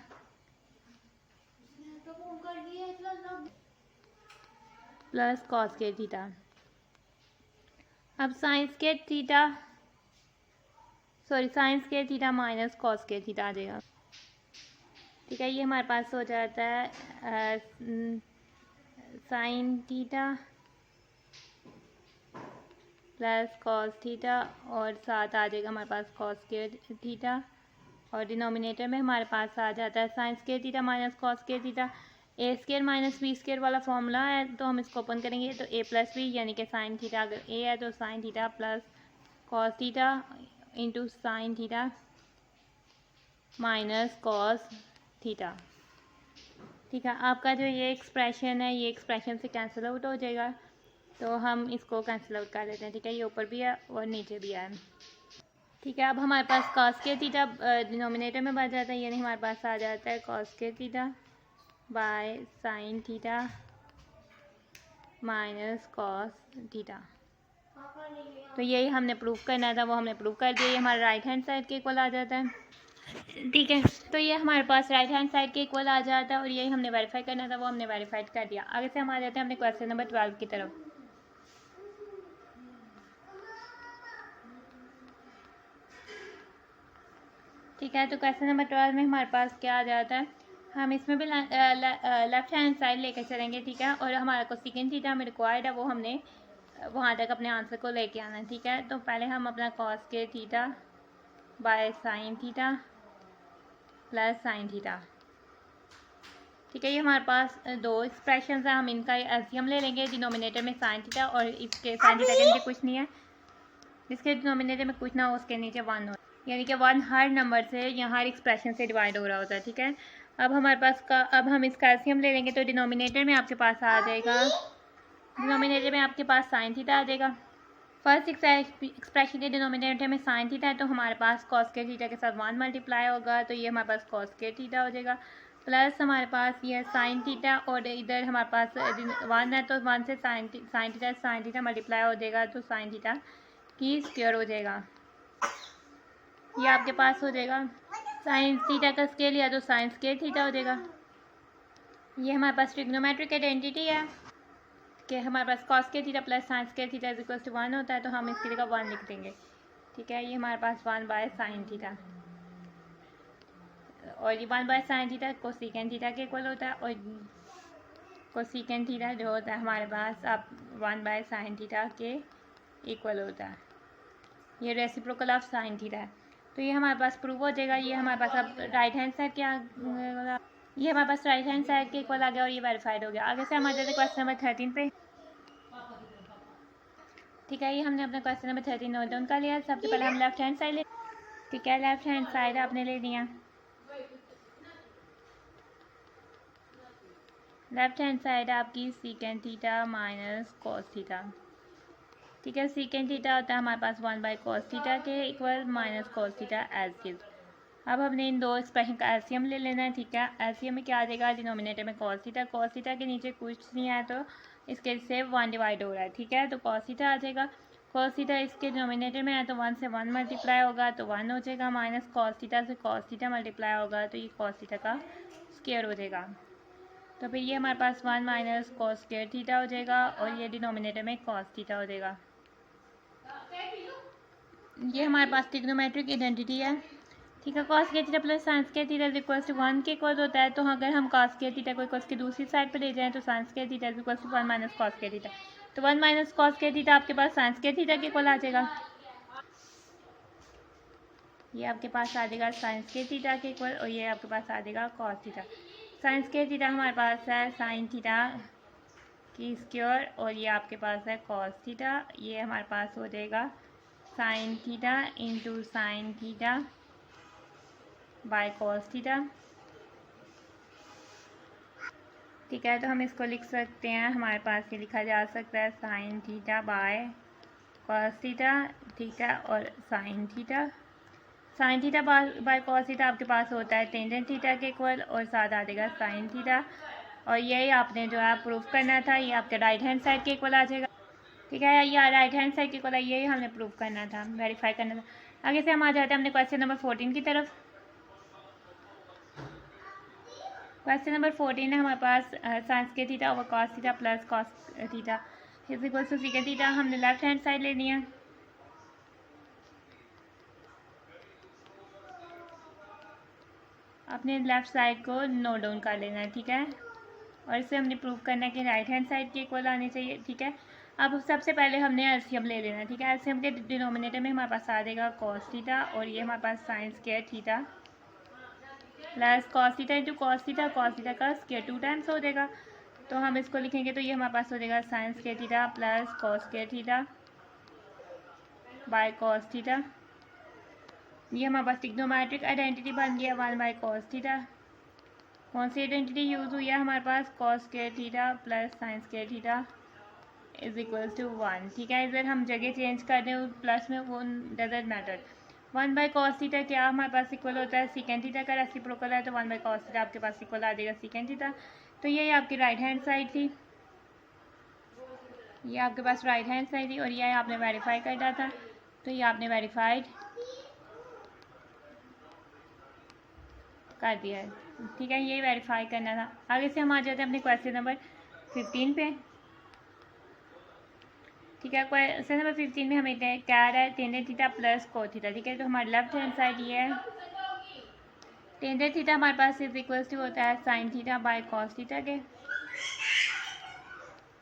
plus cos square theta. अब sine square theta minus cos square theta आ जाएगा। ठीक है, ये हमारे पास हो जाता है sine theta plus cos theta और साथ आ जाएगा हमारे पास कॉस स्क्वायर थीटा, और डिनोमिनेटर में हमारे पास आ जाता है sine square theta minus cos square theta. A square minus B square वाला फॉर्मूला है, तो हम इसको ओपन करेंगे, तो ए प्लस बी, यानी कि साइन थीटा अगर ए है तो sign theta plus cos theta into sine theta minus cos theta. ठीक है, आपका जो ये एक्सप्रेशन है ये एक्सप्रेशन से कैंसिल आउट हो जाएगा, तो हम इसको कैंसिल आउट कर देते हैं। ठीक है, ये ऊपर भी है और नीचे भी है। ठीक है, अब हमारे पास कॉस के थीटा डिनोमिनेटर में बढ़ जाता है, यानी हमारे पास आ जाता है कॉस के theta by sine theta minus cos theta. तो यही हमने प्रूफ करना था, वो हमने प्रूफ कर दिया। ये हमारा राइट हैंड साइड के इक्वल आ जाता है। ठीक है, तो ये हमारे पास राइट हैंड साइड के इक्वल आ जाता है और यही हमने वेरीफाई करना था, वो हमने वेरीफाइड कर दिया। आगे से हम आ जाते हैं अपने क्वेश्चन नंबर 12 की तरफ। ठीक है, तो क्वेश्चन नंबर 12 में हमारे पास क्या आ जाता है, हम इसमें भी लेफ्ट हैंड साइड लेकर चलेंगे। ठीक है, और हमारा कोसेकेंट थीटा हमें रिक्वायर्ड है, वो हमने वहाँ तक अपने आंसर को लेके आना है। ठीक है, तो पहले हम अपना कॉस के theta by sine theta plus sine theta. ठीक है, ये हमारे पास दो एक्सप्रेशन है, हम इनका एलसीएम ले लेंगे। डिनोमिनेटर में साइन थीटा और इसके साइन थीटा के नीचे कुछ नहीं है, जिसके डिनोमिनेटर में कुछ ना हो उसके नीचे 1 हो, यानी कि 1 हर नंबर से या हर एक्सप्रेशन से डिवाइड हो रहा होता है। ठीक है, अब हमारे पास अब हम इसका एलसीएम ले लेंगे, तो डिनोमिनेटर में आपके पास आ जाएगा, डिनोमिनेटर में आपके पास साइन थीटा आ जाएगा। फर्स्ट एक्सप्रेशन के डिनोमिनेटर में साइन थीटा है, तो हमारे पास कॉस के थीटा के साथ 1 मल्टीप्लाई होगा, तो ये हमारे पास कॉस के थीटा हो जाएगा। प्लस हमारे पास ये साइन थीटा और इधर हमारे पास 1 है, तो 1 से साइन थीटा मल्टीप्लाई हो जाएगा, तो साइन थीटा की स्क्वायर हो जाएगा। ये आपके पास हो जाएगा साइन थीटा का स्केयर लिया तो साइन स्केयर थीटा हो जाएगा। ये हमारे पास ट्रिग्नोमेट्रिक आइडेंटिटी है कि हमारे पास कॉस के theta plus sine square theta is equal to 1 होता है, तो हम इसकी जगह 1 लिख देंगे। ठीक है, ये हमारे पास 1 बाय साइन थीटा, और ये 1 bye sine theta cosecant theta के इक्वल होता है, और कोसेकेंट थीटा जो होता है हमारे पास अब 1 बाय साइन थीटा के इक्वल होता है। ये रेसिप्रोकल ऑफ साइन थीटा है, तो ये हमारे पास प्रूव हो जाएगा। ये हमारे पास अब राइट हैंड साइड क्या, ये हमारे पास राइट हैंड साइड के इक्वल आ गया और ये वेरीफाइड हो गया। आगे से हम आ जाते हैं क्वेश्चन नंबर 13 पे। ठीक है, ये हमने अपना क्वेश्चन नंबर 13 नोट डाउन कर लिया। सबसे पहले हम लेफ्ट हैंड साइड ले, ठीक है, लेफ्ट हैंड साइड आपने ले लिया। लेफ्ट हैंड साइड आपकी secant theta minus cos theta. ठीक है, सीकेंट थीटा होता है हमारे पास 1 बाय कॉस थीटा के इक्वल minus cos theta as is. अब हमने इन दो एक्सप्रेशन का एलसीएम ले लेना है। ठीक है, एलसीएम में क्या आ जाएगा, डिनोमिनेटर में कॉस थीटा के नीचे कुछ नहीं है, तो इसके से 1 डिवाइड हो रहा है। ठीक है, तो कॉस थीटा आ जाएगा, कॉस थीटा इसके डिनोमिनेटर में है, तो 1 से 1 मल्टीप्लाई होगा, तो 1 हो जाएगा, माइनस कॉस थीटा से कॉस थीटा मल्टीप्लाई होगा, तो ये कॉस थीटा का स्क्वायर हो जाएगा। तो फिर ये हमारे पास 1 माइनस कॉस स्क्वायर थीटा हो जाएगा, और ये डिनोमिनेटर में कॉस थीटा हो जाएगा। ये हमारे पास ट्रिग्नोमेट्रिक आइडेंटिटी है। ठीक है, कॉस के थीटा प्लस साइन के थीटा इक्वल टू 1 के इक्वल होता है, तो अगर हम कॉस के थीटा को इक्वल्स की दूसरी साइड पर ले जाएं तो साइन के theta equal to 1 minus cos के थीटा, तो 1 माइनस कॉस के थीटा आपके पास साइन के थीटा के इक्वल आ जाएगा। ये आपके पास आ जाएगा साइंस के थीटा के इक्वल, और ये आपके पास आ जाएगा कॉस थीटा। साइंस के थीटा हमारे पास है साइन थीटा की स्क्वायर, और ये आपके पास है कॉस थीटा। ये हमारे पास हो जाएगा sine theta into sine theta by cos theta. ठीक है, तो हम इसको लिख सकते हैं, हमारे पास ये लिखा जा सकता है sine theta by cos theta. ठीक है, और sine theta by cos theta आपके पास होता है टेंजेंट थीटा के इक्वल, और साथ आ जाएगा साइन थीटा, और यही आपने जो है प्रूफ करना था, ये आपके राइट हैंड साइड के इक्वल आ जाएगा। ठीक है, ये राइट हैंड साइड के इक्वल है, यही हमने प्रूफ करना था, वेरीफाई करना था। आगे से हम आ जाते हैं अपने क्वेश्चन नंबर 14 की तरफ। क्वेश्चन नंबर 14 है हमारे पास साइंस के theta over cos theta plus cos theta is equal to secant theta. हमने लेफ्ट हैंड साइड लेनी है। अपने लेफ्ट साइड को नोट डाउन कर लेना है। ठीक है, और इसे हमने प्रूव करना है कि राइट हैंड साइड के इक्वल आनी चाहिए। ठीक है, अब सबसे पहले हमने एलसीएम ले लेना है। ठीक है, एलसीएम के डिनोमिनेटर में हमारे पास आ जाएगा कॉस थीटा, और ये हमारे पास sine square theta plus cos theta into cos theta का स्क्वायर 2 टाइम्स हो जाएगा, तो हम इसको लिखेंगे, तो ये हमारे पास हो जाएगा sine square theta plus cos square theta by cos theta. ये हमारे पास ट्रिग्नोमेट्रिक आइडेंटिटी बन गया 1 बाय कॉस थीटा। कौन सी आइडेंटिटी यूज़ हुई है हमारे पास, cos square theta plus sine square theta is equal to 1। ठीक है, इधर हम जगह चेंज कर दें प्लस में, वो doesn't matter. 1 by cos theta क्या हमारे पास इक्वल होता है, सीकेंड थीटा का रेसिप्रोकल है, तो 1 बाई कॉस थीटा आपके पास इक्वल आ जाएगा सीकेंड थीटा। तो ये आपकी राइट हैंड साइड थी, ये आपके पास राइट हैंड साइड थी, और ये आपने वेरीफाई करना था, तो ये आपने वेरीफाइड कर दिया है। ठीक है, यही वेरीफाई करना था। आगे से हम आ जाते हैं अपने क्वेश्चन नंबर 15 पे। ठीक है, क्वेश्चन नंबर 15 में हमें क्या आ रहा है, टेन थीटा प्लस को थीटा। ठीक है, तो हमारे लेफ्ट हैंड साइड ये है, टेन थीटा हमारे पास इज इक्वल्स टू होता है sine theta by cos theta के,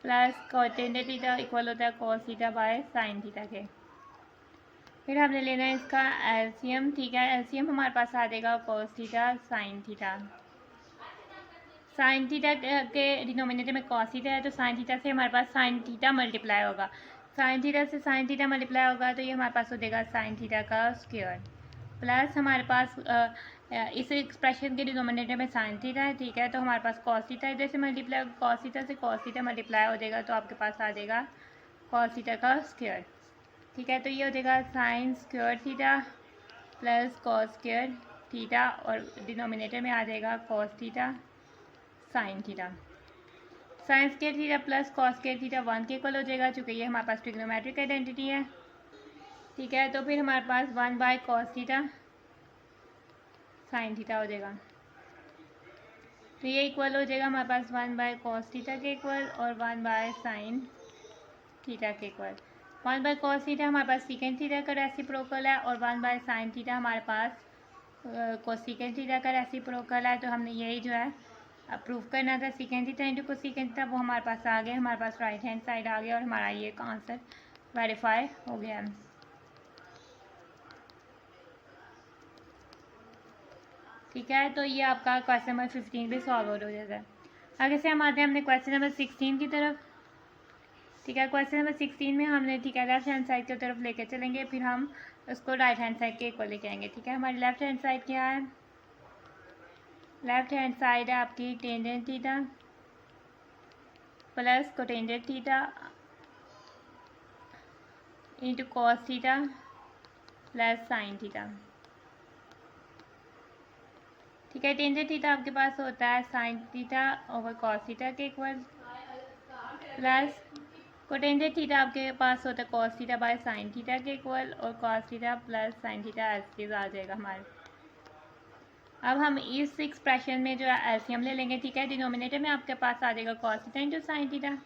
प्लस टेन थीटा इक्वल होता है cos theta by sine theta के। फिर हमने लेना है इसका एलसीएम। ठीक है, एलसीएम हमारे पास आ जाएगा cos theta sine theta. Sign theta के डिनोमिनेटर में कॉस थीटा है, तो साइन थीटा से हमारे पास साइन थीटा मल्टीप्लाई होगा, साइन थीटा से साइन थीटा मल्टीप्लाई होगा, तो ये हमारे पास हो जाएगा साइन थीटा का स्क्वायर, प्लस हमारे पास इस एक्सप्रेशन के डिनोमिनेटर में साइन थीटा है। ठीक है, तो हमारे पास कॉस थीटा इधर से मल्टीप्लाई, कॉस थीटा से कॉस थीटा मल्टीप्लाई हो जाएगा, तो आपके पास आ जाएगा कॉस थीटा का स्क्वायर। ठीक है, तो ये हो जाएगा sine square theta plus cos square theta, और डिनोमिनेटर में आ जाएगा cos theta sine theta. Sign square theta plus cos square theta 1 के इक्वल हो जाएगा, चूँकि ये हमारे पास ट्रिग्नोमेट्रिक आइडेंटिटी है। ठीक है, तो फिर हमारे पास 1 by cos theta sine theta हो जाएगा, तो ये इक्वल हो जाएगा हमारे पास 1 बाय कॉस थीटा के इक्वल और 1 बाय साइन थीटा के इक्वल। 1 बाय कॉस थीटा हमारे पास सीकेंड थीटा का रेसिप्रोकल है, और 1 बाय साइन थीटा हमारे पास कोसेकेंड थीटा का रेसिप्रोकल है। तो हमने यही जो है प्रूफ करना था, secant theta into cosecant theta, वो हमारे पास आ गया, हमारे पास राइट हैंड साइड आ गया, और हमारा ये आंसर वेरीफाई हो गया है। ठीक है, तो ये आपका क्वेश्चन नंबर 15 भी सॉल्व हो जाता है। आगे से हम आते हैं अपने क्वेश्चन नंबर 16 की तरफ। ठीक है, क्वेश्चन नंबर 16 में हमने, ठीक है, लेफ्ट हैंड साइड की तरफ लेकर चलेंगे, फिर हम उसको राइट हैंड साइड के इक्वल लेके आएंगे। ठीक है, हमारी लेफ्ट हैंड साइड क्या है, लेफ्ट हैंड साइड है आपकी tangent theta plus cotangent theta into cos theta plus sine theta. ठीक है, टेंजेंट थीटा आपके पास होता है sine theta over cos theta के इक्वल, प्लस कोटेंजेंट थीटा आपके पास होता है cos theta by sine theta के इक्वल, और cos theta plus sine theta LCM आ जाएगा हमारे। अब हम इस एक्सप्रेशन में जो है एलसीएम ले लेंगे। ठीक है, डिनोमिनेटर में आपके पास आ जाएगा cos theta into sine theta,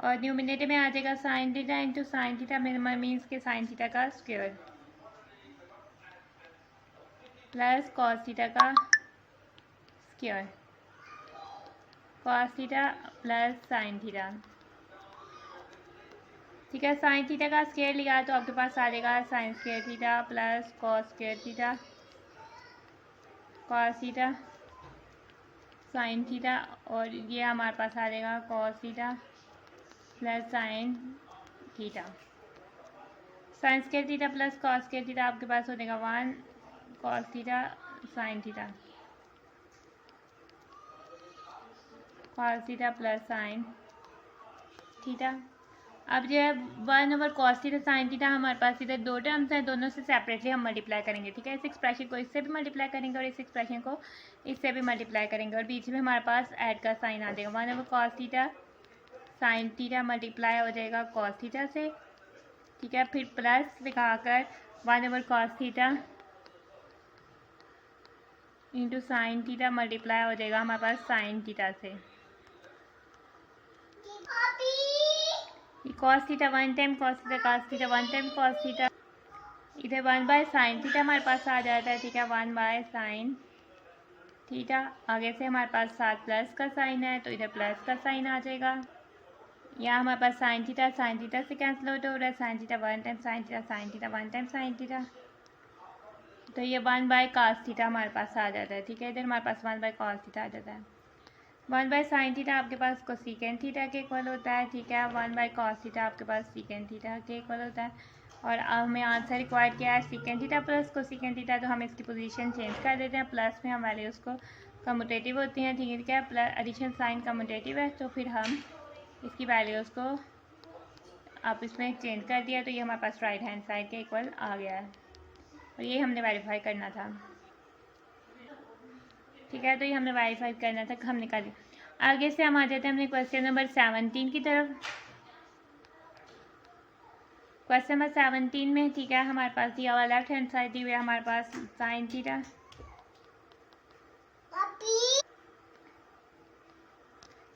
और न्यूमिनेटर में आ जाएगा sine theta into sine theta means के साइन थीटा का स्क्वायर, प्लस कॉस थीटा का square, cos theta plus sine theta. ठीक है, साइन थीटा का स्क्वायर लिया तो आपके पास आ जाएगा sine square theta plus cos square theta, cos theta sine theta, और ये हमारे पास आ जाएगा cos theta plus sine theta. Sign square theta plus cos square theta आपके पास हो जाएगा 1 cos theta sine theta, cos theta plus sine theta. अब जो है 1 over cos theta sine theta हमारे पास इधर दो टर्म्स हैं, दोनों से सेपरेटली हम मल्टीप्लाई करेंगे। ठीक है, इस एक्सप्रेशन को इससे भी मल्टीप्लाई करेंगे और इस एक्सप्रेशन को इससे भी मल्टीप्लाई करेंगे, और बीच में हमारे पास ऐड का साइन आ जाएगा। 1 over cos theta sine theta multiply हो जाएगा कॉस थीटा से। ठीक है, फिर प्लस दिखाकर 1 over cos theta into sine theta multiply हो जाएगा हमारे पास साइन थीटा से। Cos theta 1 time cos theta, cos theta 1 time cos theta, इधर 1 बाय साइन थीटा हमारे पास आ जाता है। ठीक है, 1 बाय साइन थीटा, आगे से हमारे पास साथ प्लस का साइन है, तो इधर प्लस का साइन आ जाएगा। यहाँ हमारे पास साइन थीटा से कैंसिल आउट हो रहा है, sine theta 1 time sign theta 1 time sine theta, तो ये 1 बाय कॉस थीटा हमारे पास आ जाता है। ठीक है, इधर हमारे पास 1 बाय कॉस थीटा आ जाता है। 1 बाय साइन थीटा आपके पास कोसेकेंड थीटा के इक्वल होता है। ठीक है, 1 बाय कॉस थीटा आपके पास सीकेंड थीटा के इक्वल होता है। और हमें आंसर रिक्वायर्ड क्या है, सीकेंड थीटा प्लस कोसेकेंड थीटा। तो हम इसकी पोजीशन चेंज कर देते हैं, प्लस में हम वैल्यूज़ को कम्यूटेटिव होती हैं, ठीक है, प्लस एडिशन साइन कम्यूटेटिव है, तो फिर हम इसकी वैल्यूज़ को आप इसमें चेंज कर दिया तो ये हमारे पास राइट हैंड साइड के इक्वल आ गया है, और ये हमने वेरीफाई करना था, ठीक है। तो ये हमने वेरीफाई करना था, हम निकाल दिया। आगे से हम आ जाते हैं अपने क्वेश्चन नंबर 17 की तरफ। क्वेश्चन नंबर 17 में, ठीक है, हमारे पास दिया हुआ लेफ्ट हैंड साइड दी हुई है हमारे पास साइन थीटा,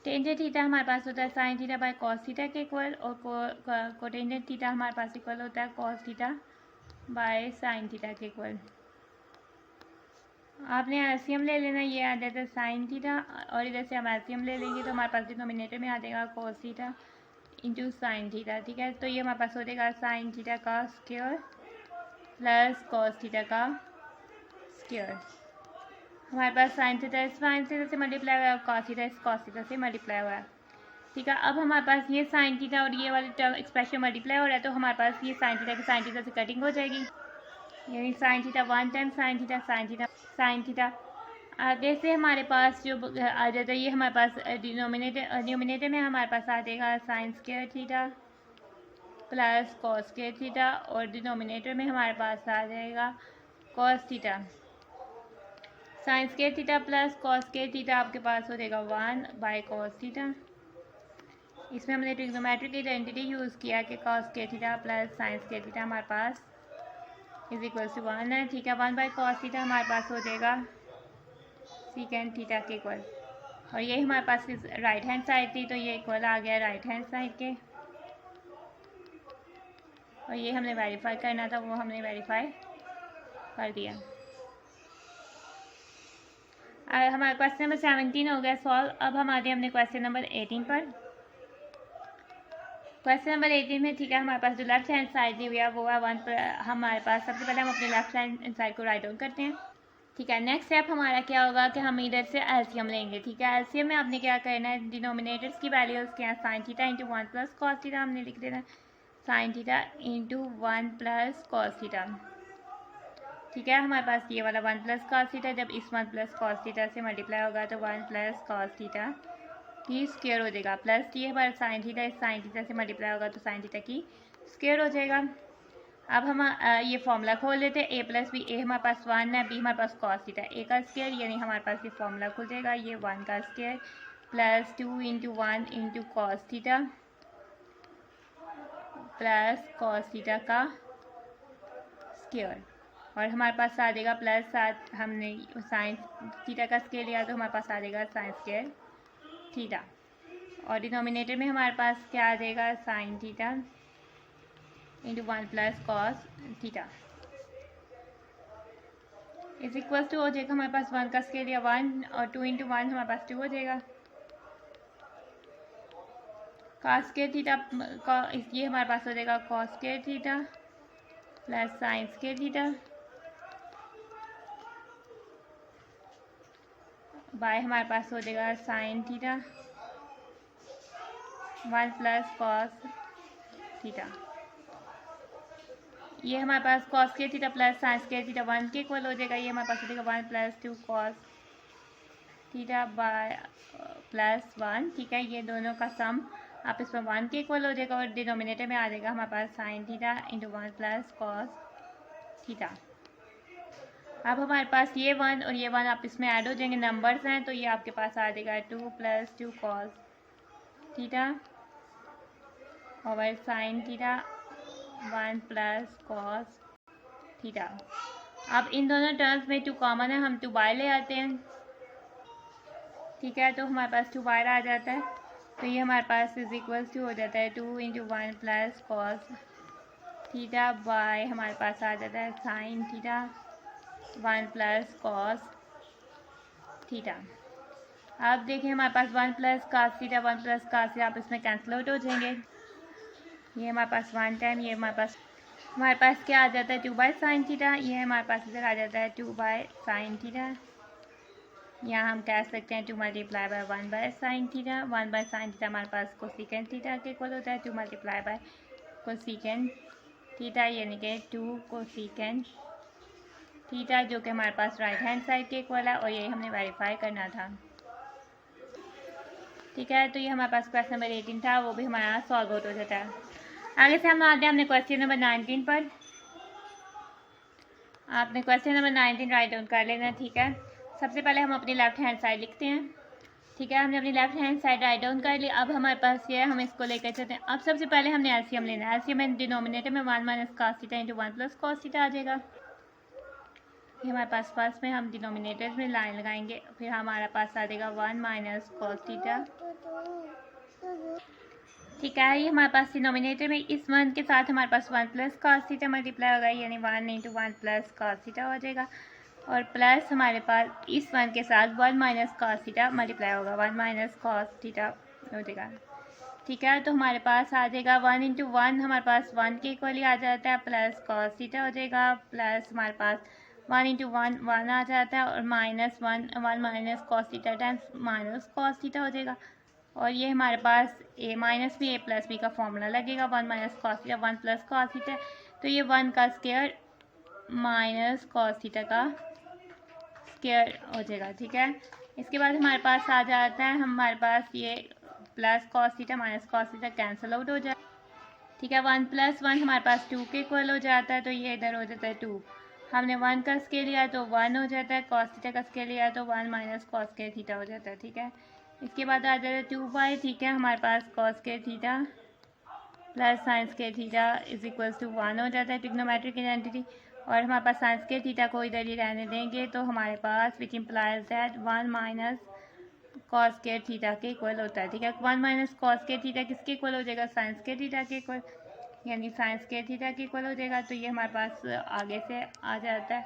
टेंजेंट थीटा हमारे पास होता है sine theta by cos theta के इक्वल, और कोटेंजेंट थीटा हमारे पास इक्वल होता है cos theta by sine theta के इक्वल। आपने एलसीएम ले लेना, ये आ जाता है साइन थीटा, और इधर से हम एलसीएम ले लेंगे तो हमारे पास डिनोमिनेटर में आ जाएगा cos theta into sine theta, ठीक है। तो ये हमारे पास हो जाएगा साइन थीटा का स्क्वायर प्लस कॉस थीटा का स्क्वायर। हमारे पास साइन थीटा से मल्टीप्लाई हुआ है, कॉस थीटा इस कॉस थीटा से मल्टीप्लाई हुआ है, ठीक है। अब हमारे पास ये साइन थीटा और ये वाली टर्म एक्सप्रेशन मल्टीप्लाई हो रहा है, तो हमारे पास ये साइन थीटा की साइन थीटा से कटिंग हो जाएगी, यानी sine theta one time sine theta sine theta. आगे से हमारे पास जो आ जाता है, ये हमारे पास डिनोमिनेटर में हमारे पास आ जाएगा sine square theta plus cos square theta, और डिनोमिनेटर में हमारे पास आ जाएगा cos theta. Sign square theta plus cos square theta आपके पास हो जाएगा 1 बाय कॉस थीटा। इसमें हमने ट्रिग्नोमेट्रिक आइडेंटिटी यूज़ किया कि cos square theta plus sine square theta हमारे पास इज इक्वल टू 1 है, ठीक है। 1 बाय कॉस थीटा हमारे पास हो जाएगा सीकेंड थीटा के इक्वल, और ये हमारे पास राइट हैंड साइड थी, तो ये इक्वल आ गया राइट हैंड साइड के, और ये हमने वेरीफाई करना था, वो हमने वेरीफाई कर दिया। हमारा क्वेश्चन नंबर 17 हो गया सॉल्व। अब हम आते हैं अपने क्वेश्चन नंबर 18 पर। क्वेश्चन नंबर 18 में, ठीक है, हमारे पास जो लेफ्ट हैंड साइड दी हुई है वो है 1 हमारे पास सबसे पहले हम अपने लेफ्ट हैंड साइड को राइट डाउन करते हैं, ठीक है। नेक्स्ट स्टेप हमारा क्या होगा कि हम इधर से एलसीएम लेंगे, ठीक है। एलसीएम में आपने क्या करना है, डिनोमिनेटर्स की वैल्यूज़ क्या है, sine theta into 1 plus cos theta हमने लिख देना, sign theta into 1 plus cos theta, ठीक है। हमारे पास ये वाला 1 प्लस कॉस थीटा जब इस 1 प्लस कॉस थीटा से मल्टीप्लाई होगा तो 1 प्लस कॉस थीटा की स्क्वायर हो जाएगा, प्लस ये हमारा साइन थीटा इस साइन थीटा से मल्टीप्लाई होगा तो साइन थीटा की स्क्वायर हो जाएगा। अब हम ये फॉर्मूला खोल लेते हैं, ए प्लस बी, ए हमारे पास 1 है, बी हमारे पास कॉस थीटा, ए का स्क्वायर, यानी हमारे पास ये फॉर्मूला खुल जाएगा, ये 1 का square plus 2 into 1 into cos theta plus cos theta का स्क्वायर, और हमारे पास आ जाएगा प्लस 7, हमने साइन थीटा का स्क्वायर लिया तो हमारे पास आ जाएगा साइन स्क्वायर थीटा, और डिनोमिनेटर में हमारे पास क्या आ जाएगा sine theta into 1 plus cos theta is equal to हो जाएगा हमारे पास 1 का स्क्वायर लिया 1, और 2 इंटू 1 हमारे पास 2 हो जाएगा, कॉस स्क्वायर थीटा ये हमारे पास हो जाएगा cos square theta plus sine square theta by हमारे पास हो जाएगा sine theta 1 plus cos theta. ये हमारे पास cos square theta plus sine square theta 1 के इक्वल हो जाएगा, ये हमारे पास हो जाएगा 1 plus 2 cos theta bye plus 1, ठीक है। ये दोनों का सम आप इसमें 1 के इक्वल हो जाएगा, और डिनोमिनेटर में आ जाएगा हमारे पास sine theta into 1 plus cos theta. अब हमारे पास ये 1 और ये 1 आप इसमें ऐड हो जाएंगे, नंबर्स हैं, तो ये आपके पास आ जाएगा 2 plus 2 cos theta over sign theta 1 plus cos theta. अब इन दोनों टर्म्स में 2 कॉमन है, हम 2 बाय ले आते हैं, ठीक है। तो हमारे पास 2 बाय आ जाता है, तो ये हमारे पास इज इक्वल्स टू हो जाता है 2 into 1 plus cos theta by हमारे पास आ जाता है sine theta 1 plus cos theta. अब देखिए हमारे पास 1 plus cos theta 1 plus cos theta आप इसमें कैंसिल आउट हो जाएंगे, ये हमारे पास 1 टाइम, ये हमारे पास क्या आ जाता है 2 बाय साइन थीटा, ये हमारे पास इधर आ जाता है 2 बाय साइन थीटा, यहाँ हम कह सकते हैं 2 multiply by 1 bye sine theta, 1 bye sine theta हमारे पास कोसेकेंड थीटा के इक्वल होता है, 2 मल्टीप्लाई बाय कोसेकेंड थीटा यानी कि 2 कोसेकेंट थीटा, जो कि हमारे पास राइट हैंड साइड के इक्वल है, और यही हमने वेरीफाई करना था। ठीक है, तो ये हमारे पास क्वेश्चन नंबर 18 था, वो भी हमारा सॉल्व आउट हो जाता है। आगे से हम आते हैं हमने क्वेश्चन नंबर 19 पर। आपने क्वेश्चन नंबर 19 राइट डाउन कर लेना। ठीक है, सबसे पहले हम अपनी लेफ्ट हैंड साइड लिखते हैं। ठीक है, हमने अपनी left hand side write down कर ली। अब हमारे पास ये है, हम इसको लेकर चलते हैं। अब सबसे पहले हमने एलसीएम लेना है। एलसीएम में डिनोमिनेटर में 1 minus cos theta into 1 plus cos theta आ जाएगा। ये हमारे पास फर्स्ट में हम डिनोमिनेटर में लाइन लगाएंगे, फिर हमारे पास आ जाएगा 1 माइनस कॉस थीटा। ठीक है, ये हमारे पास डिनोमिनेटर में इस 1 के साथ हमारे पास 1 प्लस कॉस थीटा मल्टीप्लाई होगा, यानी 1 इंटू 1 प्लस कॉस थीटा हो जाएगा, और प्लस हमारे पास इस 1 के साथ 1 माइनस कॉस थीटा मल्टीप्लाई होगा, 1 माइनस कॉस थीटा हो जाएगा। ठीक है, तो हमारे पास आ जाएगा 1 इंटू 1 हमारे पास 1 के इक्वली आ जाता है, प्लस कॉस थीटा हो जाएगा, प्लस हमारे पास 1 इंटू 1 1 आ जाता है, और minus 1 minus cos theta times minus cos theta हो जाएगा। और ये हमारे पास ए माइनस बी ए प्लस बी का फॉर्मूला लगेगा, 1 minus cos theta 1 plus cos theta, तो ये 1 का स्क्वायर माइनस कॉस थीटा का स्क्वायर हो जाएगा। ठीक है, इसके बाद हमारे पास आ जाता है हमारे पास ये plus cos theta minus cos theta cancel out हो जाए। ठीक है, 1 प्लस 1 हमारे पास 2 के इक्वल हो जाता है, तो ये इधर हो जाता है 2। हमने 1 का स्केयर लिया तो 1 हो जाता है, कॉस थीटा का स्केयर लिया तो 1 माइनस कॉस के थीटा हो जाता है। ठीक है, इसके बाद आ जाता है 2 ठीक है, हमारे पास कॉस के थीटा प्लस साइंस के थीटा इज इक्वल्स टू 1 हो जाता है, ट्रिग्नोमेट्रिक आइडेंटिटी। और हमारे पास साइंस के थीटा को इधर ही रहने देंगे, तो हमारे पास which implies that 1 minus cos के थीटा के इक्वल होता है। ठीक है, 1 माइनस कॉस के थीटा किसके इक्वल हो जाएगा, साइंस के थीटा के इक्वल, यानी साइंस के थीटा के इक्वल हो जाएगा। तो ये हमारे पास आगे से आ जाता है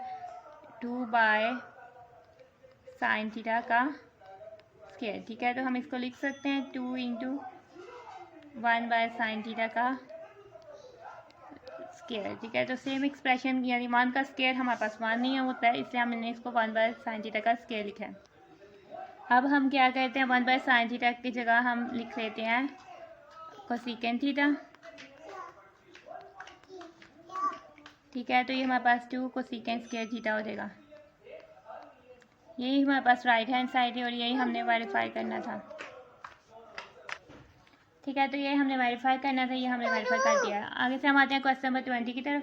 2 बाय साइन थीटा का स्क्वायर। ठीक है, तो हम इसको लिख सकते हैं 2 इंटू 1 बाय साइन थीटा का स्क्वायर। ठीक है, तो सेम एक्सप्रेशन यानी 1 का स्क्वायर हमारे पास 1 नहीं होता है, इसलिए हमने इसको 1 बाय साइन थीटा का स्क्वायर लिखा है। अब हम क्या करते हैं, 1 बाय साइन थीटा की जगह हम लिख लेते हैं कोसेकेंट थीटा। ठीक है, तो ये हमारे पास 2 कोसेकेंट स्क्वायर थीटा हो जाएगा। यही हमारे पास राइट हैंड साइड है, और यही हमने वेरीफाई करना था। ठीक है, तो ये हमने वेरीफाई करना था, ये हमने वेरीफाई कर दिया। आगे से हम आते हैं क्वेश्चन नंबर 20 की तरफ।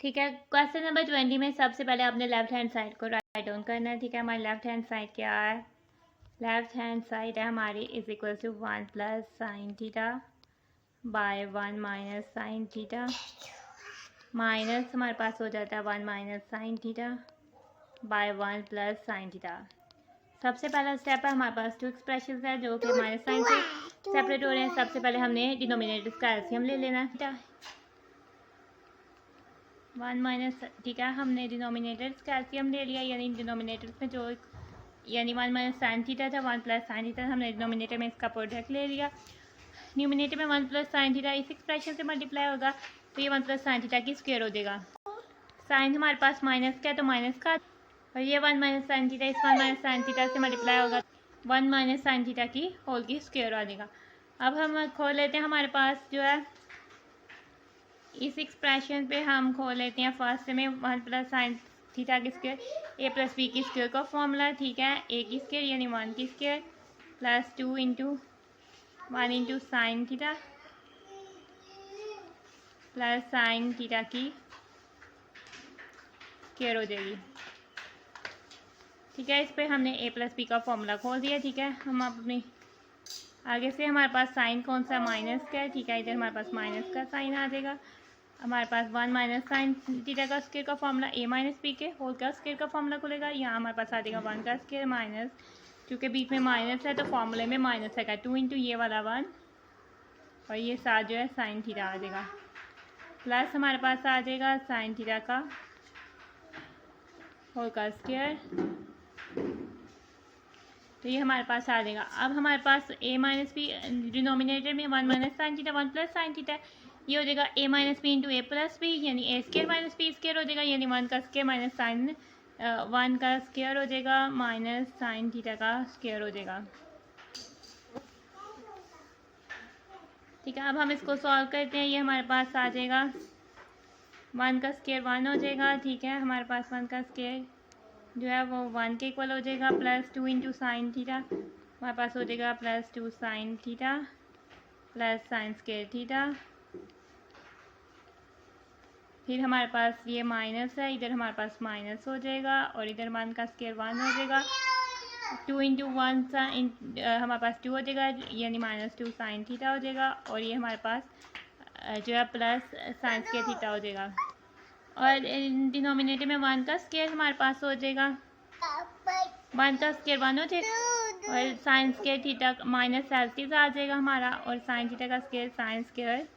ठीक है, क्वेश्चन नंबर 20 में सबसे पहले आपने लेफ्ट हैंड साइड को राइट डाउन करना है। ठीक है, हमारी लेफ्ट हैंड साइड क्या है, लेफ्ट हैंड साइड है हमारी is equal to 1 plus sine theta by 1 minus sine theta, minus हमारे पास हो जाता है 1 minus sine theta by 1 plus sine theta. सबसे पहला स्टेप है, हमारे पास 2 एक्सप्रेशन है जो कि माइनस साइन से सेपरेट हो रहे हैं। सबसे पहले हमने डिनोमिनेटर का एलसीएम ले लेना है, 1 माइनस। ठीक है, हमने डिनोमिनेटर का एलसीएम ले लिया, यानी डिनोमिनेटर में जो यानी 1 माइनस साइन थीटा था 1 प्लस साइन थीटा, हमने डिनोमिनेटर में इसका प्रोडक्ट ले लिया। न्यूमिनेटर में 1 प्लस साइन थीटा इस एक्सप्रेशन से मल्टीप्लाई होगा, तो ये 1 प्लस साइन थीटा की स्क्वायर हो जाएगा। साइन हमारे पास माइनस का है तो माइनस का, और ये 1 माइनस साइन थीटा इस 1 माइनस साइन थीटा से मल्टीप्लाई होगा, 1 माइनस साइन थीटा की होल की स्क्वायर आ जाएगा। अब हम खोल लेते हैं, हमारे पास जो है इस एक्सप्रेशन पे हम खोल लेते हैं फर्स्ट में 1 प्लस साइन थीटा की स्क्वायर, ए प्लस बी की स्क्वायर का फॉर्मूला। ठीक है, ए की स्क्वायर यानी 1 की square plus 2 into 1 into sine theta plus sine theta की स्क्वायर हो जाएगी। ठीक है, इस पर हमने ए प्लस बी का फॉर्मूला खोल दिया। ठीक है, हम अपनी आगे से हमारे पास साइन कौन सा, माइनस का है। ठीक है, इधर हमारे पास माइनस का साइन आ जाएगा। हमारे पास 1 माइनस साइन थीटा का स्क्वायर का फॉर्मूला ए माइनस बी के होल का स्क्वायर का फॉर्मूला खुलेगा। यहाँ हमारे पास आ जाएगा 1 का स्क्वायर माइनस, क्योंकि बीच में माइनस है तो फॉर्मूले में माइनस है, 2 इंटू ये वाला 1 और ये साथ जो है साइन थीटा आ जाएगा, प्लस हमारे पास आ जाएगा साइन थीटा का होल का स्क्वायर, तो ये हमारे पास आ जाएगा। अब हमारे पास ए माइनस बी डिनोमिनेटर में 1 minus sine theta 1 plus sine theta, ये हो जाएगा ए माइनस बी इंटू ए प्लस बी, यानी ए स्क्वायर माइनस बी स्क्वायर हो जाएगा, यानी 1 का स्क्वायर माइनस साइन 1 का स्क्वायर हो जाएगा माइनस साइन थीटा का स्क्वायर हो जाएगा। ठीक है, अब हम इसको सॉल्व करते हैं। ये हमारे पास आ जाएगा 1 का स्क्वायर 1 हो जाएगा। ठीक है, हमारे पास 1 का स्क्वायर जो है वो 1 के इक्वल हो जाएगा, प्लस 2 इंटू साइन थीटा हमारे पास हो जाएगा plus 2 sine theta plus sine square theta. फिर हमारे पास ये माइनस है, इधर हमारे पास माइनस हो जाएगा और इधर 1 का स्क्वायर 1 हो जाएगा। 2 इंटू 1 हमारे पास 2 हो जाएगा, यानी -2 साइन थीटा हो जाएगा। और ये हमारे पास जो है प्लस साइन स्क्वायर थीटा हो जाएगा। और डिनोमिनेटर में 1 का स्क्वायर हमारे पास हो जाएगा, 1 का स्क्वायर 1 हो जाएगा और साइन स्क्वायर थीटा माइनस एलसीज आ जाएगा हमारा, और साइन थीटा का स्क्वायर साइन स्क्वायर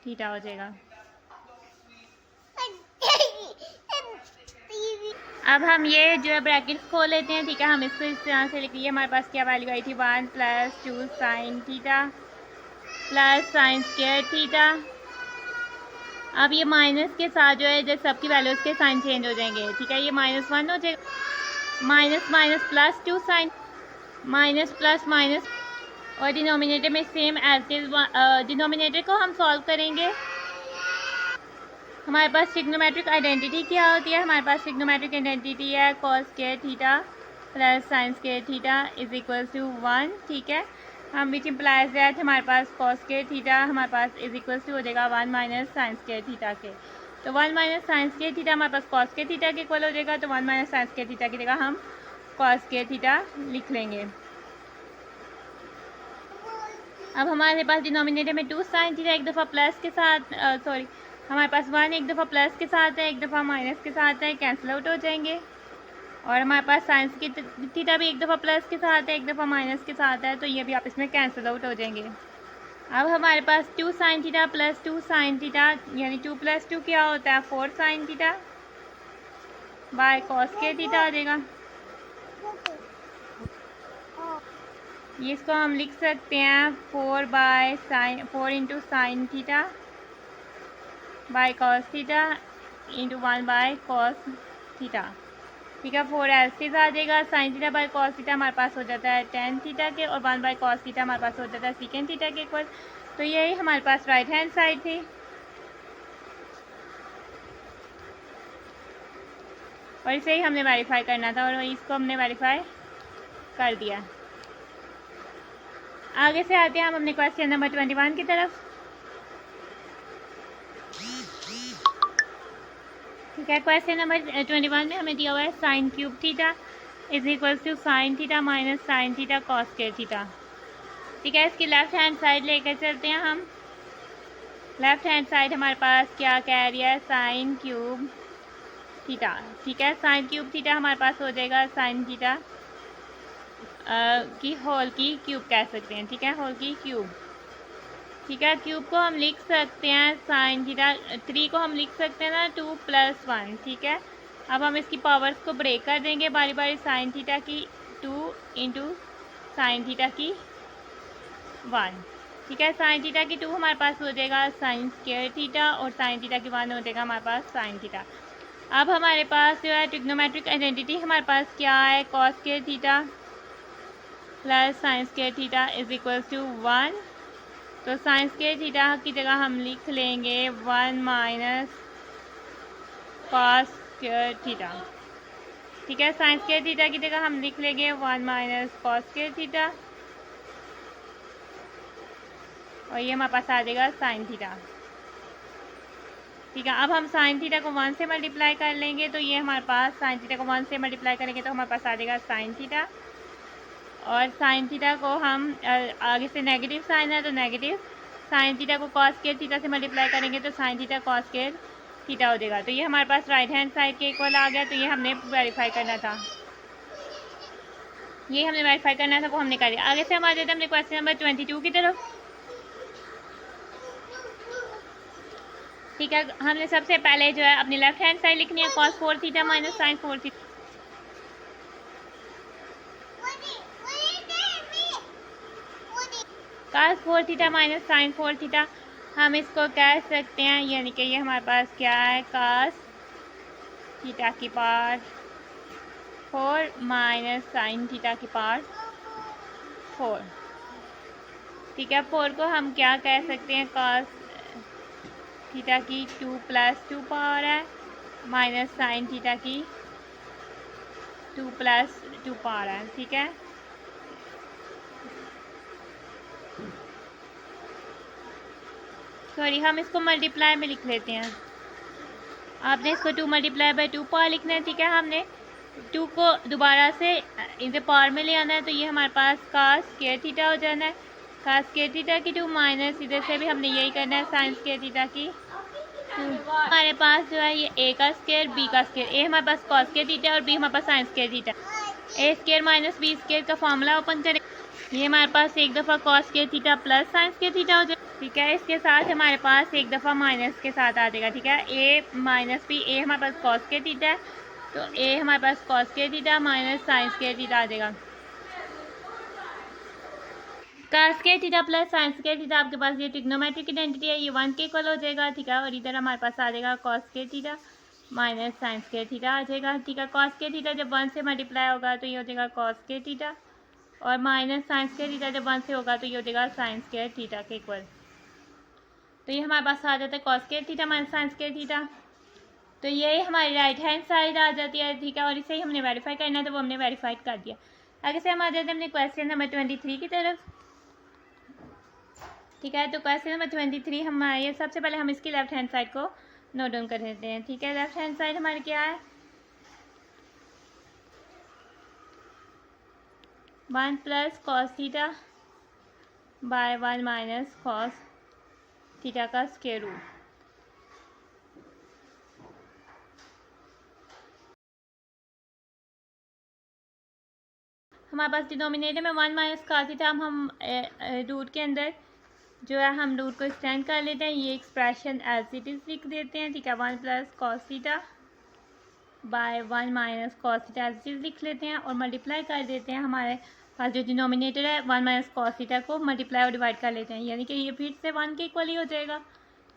थीटा हो जाएगा। अब हम ये जो है ब्रैकेट खोल लेते हैं। ठीक है, हम इसको इस तरह से लिख लिए। हमारे पास क्या वैल्यू आई थी, 1 + 2 sine theta plus sine square theta. अब ये माइनस के साथ जो है जब सबकी वैल्यूज के साइन चेंज हो जाएंगे। ठीक है, ये -1 हो जाएगा, minus minus plus 2 sine, minus plus minus, और डिनोमिनेटर में सेम एज इज। डिनोमिनेटर को हम सॉल्व करेंगे। हमारे पास ट्रिग्नोमेट्रिक आइडेंटिटी क्या होती है, हमारे पास ट्रिग्नोमेट्रिक आइडेंटिटी है cos square theta plus sine square theta is equal to 1। ठीक है, हम विच इम्प्लाइज दैट हमारे पास कॉस स्क्वायर थीटा हमारे पास इज इक्वल टू हो जाएगा 1 माइनस साइन स्क्वायर थीटा के। तो 1 माइनस साइन स्क्वायर थीटा हमारे पास कॉस स्क्वायर थीटा के इक्वल हो जाएगा, तो 1 माइनस साइन स्क्वायर थीटा की जगह हम कॉस स्क्वायर थीटा लिख लेंगे। अब हमारे पास डिनोमिनेटर में 2 साइन थीटा एक दफ़ा प्लस के साथ हमारे पास 1 एक दफ़ा प्लस के साथ है, एक दफ़ा माइनस के साथ है, कैंसिल आउट हो जाएंगे। और हमारे पास साइंस की थीटा भी एक दफ़ा प्लस के साथ है, एक दफ़ा माइनस के साथ है, तो ये भी आपस में कैंसिल आउट हो जाएंगे। अब हमारे पास 2 sine theta plus 2 sine theta, यानी 2 + 2 क्या होता है 4 sine theta by cos square theta आ जाएगा। ये इसको हम लिख सकते हैं 4 into sine theta by cos theta into 1 by cos theta. ठीक है, 4 एलसीज आ जाएगा। Sine theta by cos theta हमारे पास हो जाता है टेन थीटा के, और 1 बाय कॉस थीटा हमारे पास हो जाता है सेकेंड थीटा के इक्वल। तो यही हमारे पास राइट हैंड साइड थी। और इसे ही हमने वेरीफाई करना था, और इसको हमने वेरीफाई कर दिया। आगे से आते हैं हम अपने क्वेश्चन नंबर 21 की तरफ। ठीक है, क्वेश्चन नंबर 21 में हमें दिया हुआ है sine cube theta is equal to sine theta minus sine theta cos square theta. ठीक है, इसकी लेफ्ट हैंड साइड लेकर चलते हैं हम। लेफ्ट हैंड साइड हमारे पास क्या कह रही है, साइन क्यूब थीटा। ठीक है, साइन क्यूब थीटा हमारे पास हो जाएगा साइन थीटा की होल की क्यूब कह सकते हैं। ठीक है, होल की क्यूब। ठीक है, क्यूब को हम लिख सकते हैं साइन थीटा, 3 को हम लिख सकते हैं ना 2 + 1। ठीक है, अब हम इसकी पावर्स को ब्रेक कर देंगे बारी बारी। साइन थीटा की 2 इंटू साइन थीटा की 1। ठीक है, साइन थीटा की 2 हमारे पास हो जाएगा साइन स्क्वायर थीटा, और साइन थीटा की 1 हो जाएगा हमारे पास साइन थीटा। अब हमारे पास जो है ट्रिग्नोमेट्रिक आइडेंटिटी हमारे पास क्या है, cos square theta plus sine square theta is equal to 1। तो साइन स्क्वायर थीटा की जगह हम लिख लेंगे 1 माइनस कॉस स्क्वायर थीटा। ठीक है, साइन स्क्वायर थीटा की जगह हम लिख लेंगे 1 माइनस कॉस स्क्वायर थीटा, और ये हमारे पास आ जाएगा साइन थीटा। ठीक है, अब हम साइन थीटा को 1 से मल्टीप्लाई कर लेंगे, तो ये हमारे पास साइन थीटा को 1 से मल्टीप्लाई करेंगे तो हमारे पास आ जाएगा साइन थीटा। और साइन थीटा को हम आगे से नेगेटिव साइन है तो नेगेटिव, साइन थीटा को कॉस स्क्वायर थीटा से मल्टीप्लाई करेंगे तो sign theta cos square theta हो जाएगा। तो ये हमारे पास राइट हैंड साइड के इक्वल आ गया। तो ये हमने वेरीफाई करना था, वो हमने कर लिया। आगे से हम आ जाते हैं अपने क्वेश्चन नंबर 22 की तरफ। ठीक है, हमने सबसे पहले जो है अपनी लेफ्ट हैंड साइड लिखनी है cos 4 theta minus sine 4 theta. Cos 4 theta minus sine 4 theta हम इसको कह सकते हैं, यानी कि ये हमारे पास क्या है, कॉस थीटा की पावर 4 माइनस साइन थीटा की पावर 4। ठीक है। 4 को हम क्या कह सकते हैं, cos थीटा की 2 + 2 पावर है, माइनस साइन थीटा की 2 + 2 पावर है। ठीक है, सॉरी हम इसको मल्टीप्लाई में लिख लेते हैं। आपने इसको 2 × 2 पावर लिखना है। ठीक है, हमने 2 को दोबारा से इनके पावर में ले आना है, तो ये हमारे पास cos स्क्वायर थीटा हो जाना है। cos स्क्वायर थीटा की 2 माइनस इधर से भी हमने यही करना है, sin स्क्वायर थीटा की 2। हमारे पास जो है ये a का स्क्वायर b का स्क्वायर, a हमारे पास cos स्क्वायर थीटा और b हमारे पास sin square theta. a square minus b square का फॉर्मूला ओपन करें, ये हमारे पास एक दफ़ा cos square theta plus sin square theta हो जाए। ठीक है, इसके साथ हमारे पास एक दफ़ा माइनस के साथ आ जाएगा। ठीक है, a माइनस b, a हमारे पास cos स्क्वायर थीटा है, तो a हमारे पास cos square theta minus sin square theta आ जाएगा। cos square theta plus sin square theta आपके पास ये ट्रिग्नोमेट्रिक आइडेंटिटी है, ये 1 के इक्वल हो जाएगा। ठीक है, और इधर हमारे पास आ जाएगा cos square theta minus sin square theta आ जाएगा। ठीक है, cos स्क्वायर थीटा जब 1 से मल्टीप्लाई होगा तो ये हो जाएगा cos स्क्वायर थीटा, और माइनस sin स्क्वायर थीटा जब 1 से होगा तो ये हो जाएगा sin स्क्वायर थीटा के इक्वल। तो ये हमारे पास आ जाता है cos square theta minus sin square theta, तो ये हमारी राइट हैंड साइड आ जाती है। ठीक है, और इसे ही हमने वेरीफाई करना है, तो वो हमने वेरीफाइड कर दिया। आगे से हम आ जाते हैं अपने क्वेश्चन नंबर 23 की तरफ। ठीक है, तो क्वेश्चन नंबर 23 हमारे, सबसे पहले हम इसकी लेफ्ट हैंड साइड को नोट डाउन कर देते हैं। ठीक है, लेफ्ट हैंड साइड हमारी क्या है, 1 + cos theta by 1 minus cos theta का स्क्वायर रूट। हमारे पास डिनोमिनेटर में 1 माइनस cos थीटा, हम रूट के अंदर जो है हम रूट को एक्सटेंड कर लेते हैं, ये एक्सप्रेशन एज इट इज़ लिख देते हैं। ठीक है, 1 + cos theta by 1 minus cos theta as it is लिख लेते हैं, और मल्टीप्लाई कर देते हैं। हमारे पास जो डिनोमिनेटर है 1 माइनस cos थीटा को मल्टीप्लाई और डिवाइड कर लेते हैं, यानी कि ये फिर से 1 के इक्वल ही हो जाएगा।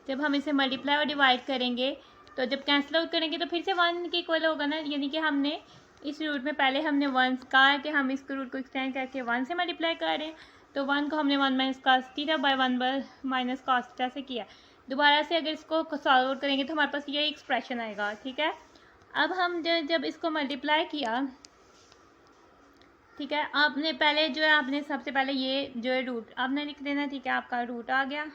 जब हम इसे मल्टीप्लाई और डिवाइड करेंगे, तो जब कैंसिल आउट करेंगे तो फिर से 1 के इक्वल होगा ना, यानी कि हमने इस रूट में पहले हमने 1 कहा है कि हम इस रूट को एक्सटेंड करके 1 से मल्टीप्लाई कर रहे हैं, तो 1 को हमने 1 minus cos theta by 1 minus cos theta से किया। दोबारा से अगर इसको सॉल्व आउट करेंगे तो हमारे पास ये एक्सप्रेशन आएगा। ठीक है, अब हम जब इसको मल्टीप्लाई किया, ठीक है, आपने पहले जो है आपने सबसे पहले ये जो है रूट आपने लिख देना। ठीक है, आपका रूट आ गया।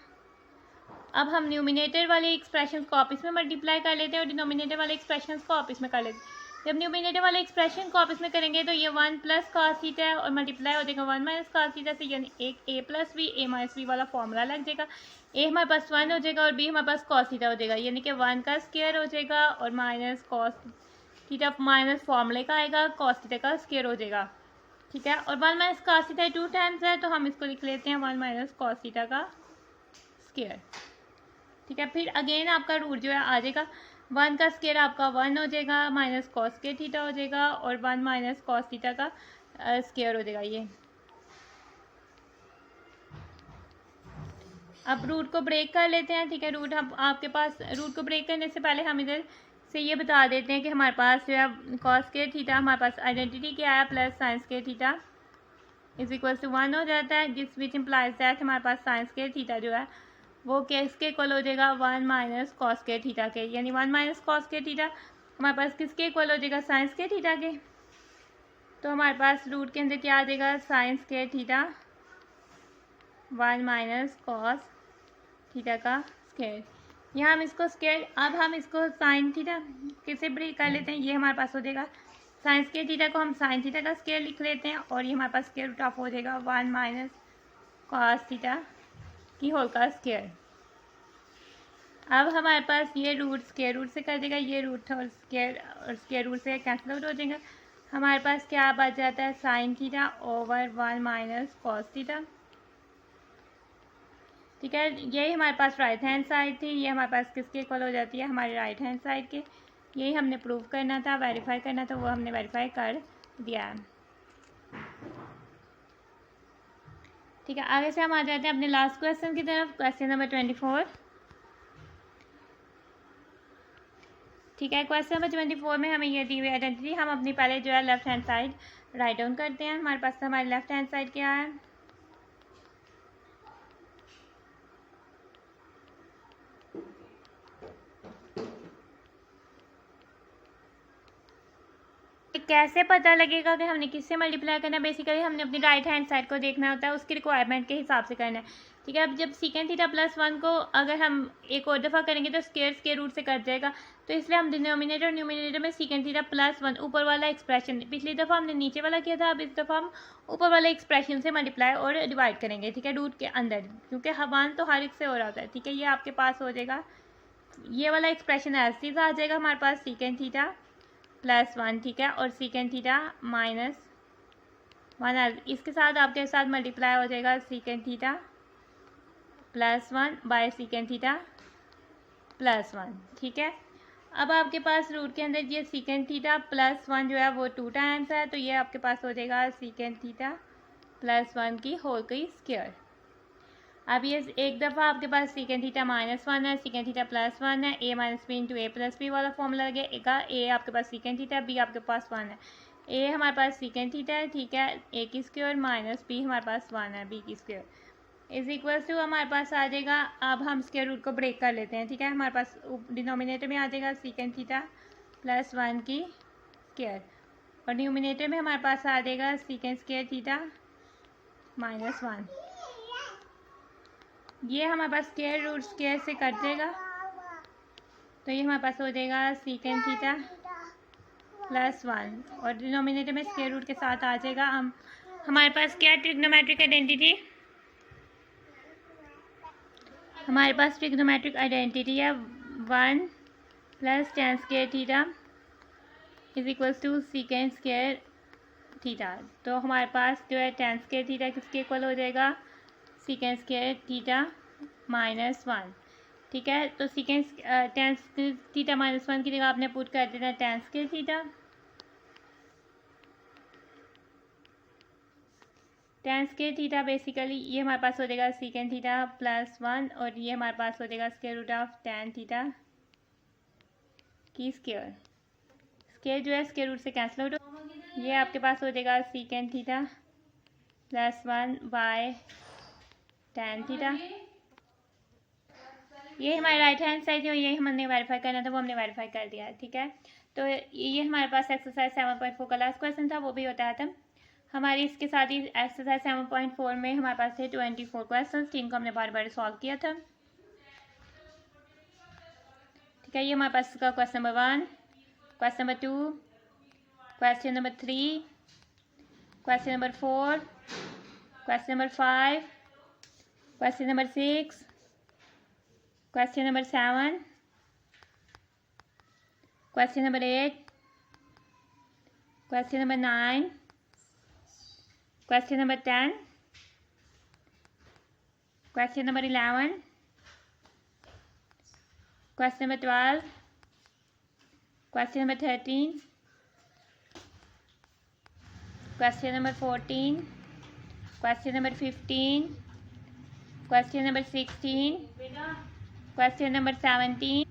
अब हम न्यूमिनेटर वाले एक्सप्रेशन को ऑफिस में मल्टीप्लाई कर लेते हैं और डिनोमिनेटर वाले एक्सप्रेशन को ऑफिस में कर लेते हैं। जब न्यूमिनेटर वाले एक्सप्रेशन को ऑफिस में करेंगे तो ये 1 + cos थीटा है और मल्टीप्लाई हो जाएगा 1 माइनस cos थीटा से, यानी एक a + b a minus b वाला फॉर्मूला लग जाएगा। a हमारे पास 1 हो जाएगा और b हमारे पास cos थीटा हो जाएगा, यानी कि 1 का स्क्वायर हो जाएगा और माइनस cos थीटा माइनस फॉर्मूले का आएगा, cos थीटा का स्क्वायर हो जाएगा। ठीक है, और 1 माइनस cos थीटा 2 टाइम्स है, तो हम इसको लिख लेते हैं 1 माइनस cos थीटा का स्क्वायर। ठीक है, फिर अगेन आपका रूट जो है आ जाएगा, 1 का स्क्वायर आपका 1 हो जाएगा, माइनस cos स्क्वायर थीटा हो जाएगा, और 1 माइनस cos थीटा का स्क्वायर हो जाएगा ये। अब रूट को ब्रेक कर लेते हैं। ठीक है, रूट हम आपके पास रूट को ब्रेक करने से पहले हम इधर से ये बता देते हैं कि हमारे पास जो है cos स्क्वायर थीटा हमारे पास आइडेंटिटी क्या है, plus sin square theta is equal to 1 हो जाता है, जिस विच इम्प्लाइज दैट हमारे पास sin स्क्वायर थीटा जो है वो किसके इक्वल हो जाएगा, 1 माइनस cos स्क्वायर थीटा के, यानी 1 माइनस cos स्क्वायर थीटा हमारे पास किसके इक्वल हो जाएगा, sin स्क्वायर थीटा के। तो हमारे पास रूट के अंदर क्या आ जाएगा, sin square theta 1 minus cos theta का स्क्वायर। यहाँ हम इसको स्क्वायर, अब हम इसको sin थीटा किसे ब्रेक कर लेते हैं, ये हमारे पास हो जाएगा sin स्क्वायर थीटा को हम sin थीटा का स्क्वायर लिख लेते हैं, और ये हमारे पास स्क्वायर रूट ऑफ हो जाएगा 1 माइनस cos थीटा की होल का स्क्वायर। अब हमारे पास ये रूट स्क्वायर रूट से कर देगा, ये रूट और स्क्वायर रूट से कैंसिल आउट हो जाएगा। हमारे पास क्या बच जाता है, sin theta over 1 minus cos theta. ठीक है, यही हमारे पास राइट हैंड साइड थी, ये हमारे पास किसके इक्वल हो जाती है, हमारे राइट हैंड साइड के। यही हमने प्रूव करना था, वेरीफाई करना था, वो हमने वेरीफाई कर दिया है। ठीक है, आगे से हम आ जाते हैं अपने लास्ट क्वेश्चन की तरफ, क्वेश्चन नंबर 24। ठीक है, क्वेश्चन नंबर 24 में हमें ये दी हुई आइडेंटिटी, हम अपनी पहले जो है left hand side write down करते हैं। हमारे पास हमारी लेफ्ट हैंड साइड क्या है, कैसे पता लगेगा कि हमने किससे मल्टीप्लाई करना है? बेसिकली हमने अपनी राइट हैंड साइड को देखना होता है, उसकी रिक्वायरमेंट के हिसाब से करना है। ठीक है, अब जब सीकेंड थीटा प्लस 1 को अगर हम एक और दफ़ा करेंगे तो स्क्वायर रूट से कट जाएगा, तो इसलिए हम डिनोमिनेटर और न्यूमिनेटर में सीकेंड थीटा प्लस 1 ऊपर वाला एक्सप्रेशन, पिछली दफ़ा हमने नीचे वाला किया था, अब इस दफ़ा हम ऊपर वाले एक्सप्रेशन से मल्टीप्लाई और डिवाइड करेंगे। ठीक है, रूट के अंदर, क्योंकि वन तो हर एक से हो रहा होता है। ठीक है, ये आपके पास हो जाएगा, ये वाला एक्सप्रेशन ऐसे आ जाएगा हमारे पास सीकेंड थीटा प्लस 1। ठीक है, और सीकेंड थीटा माइनस 1, इसके साथ आपके साथ मल्टीप्लाई हो जाएगा secant theta plus 1 by secant theta plus 1। ठीक है, अब आपके पास रूट के अंदर ये सीकेंड थीटा प्लस 1 जो है वो 2 टाइम्स है, तो ये आपके पास हो जाएगा सीकेंड थीटा प्लस 1 की होल की स्क्वायर। अब ये एक दफ़ा आपके पास सीकेंड थीटा माइनस 1 है, सीकेंड थीटा प्लस 1 है, ए माइनस बी इंटू ए प्लस बी वाला फॉर्मूला लगेगा। ए आपके पास सीकेंड थीटा, बी आपके पास 1 है। ए हमारे पास सीकेंड थीटा है, ठीक है, ए की स्क्वायर माइनस बी हमारे पास 1 है, बी की स्क्वायर इज इक्वल टू हमारे पास आ जाएगा। अब हम स्क्वायर रूट को ब्रेक कर लेते हैं। ठीक है, हमारे पास डिनोमिनेटर में आ जाएगा सीकेंड थीटा प्लस 1 की स्क्वायर, और न्यूमिनेटर में हमारे पास आ जाएगा सीकेंड स्क्वायर थीटा माइनस 1। ये हमारे पास स्क्वायर रूट स्क्वायर से कट जाएगा, तो ये हमारे पास हो जाएगा सीकेंड थीटा प्लस 1, और डिनोमिनेटर में स्क्वायर रूट के साथ आ जाएगा। हमारे पास क्या ट्रिग्नोमेट्रिक आइडेंटिटी, हमारे पास ट्रिग्नोमेट्रिक आइडेंटिटी है 1 plus tan square theta is equals to secant square theta. तो हमारे पास जो है tan स्क्वायर थीटा किसके इक्वल हो जाएगा, सीकेंड स्क्वायर थीटा माइनस 1। ठीक है, तो सीकेंड tan थीटा माइनस 1 की जगह आपने पुट कर देना tan square theta. tan square theta basically ये हमारे पास हो जाएगा सीकेंड थीटा प्लस 1, और ये हमारे पास हो जाएगा square root of tan theta की स्क्वायर। स्क्वायर जो है स्क्वायर रूट से कैंसिल आउट, ये आपके पास हो जाएगा secant theta plus 1 by tan theta. ये हमारे राइट हैंड साइड है, ये हमने वेरीफाई करना था, वो हमने वेरीफाई कर दिया। ठीक है, तो ये हमारे पास एक्सरसाइज 7.4 का लास्ट क्वेश्चन था, वो भी होता है हमारी। इसके साथ ही एक्सरसाइज 7.4 में हमारे पास थे 24 क्वेश्चन, जिनको हमने बार बार सॉल्व किया था। ठीक है, ये हमारे पास का question number 1, question number 2, question number 3, question number 4, question number 5, question number 6, question number 7, question number 8, question number 9, question number 10, question number 11, question number 12, question number 13, question number 14, question number 15, question number 16, question number 17,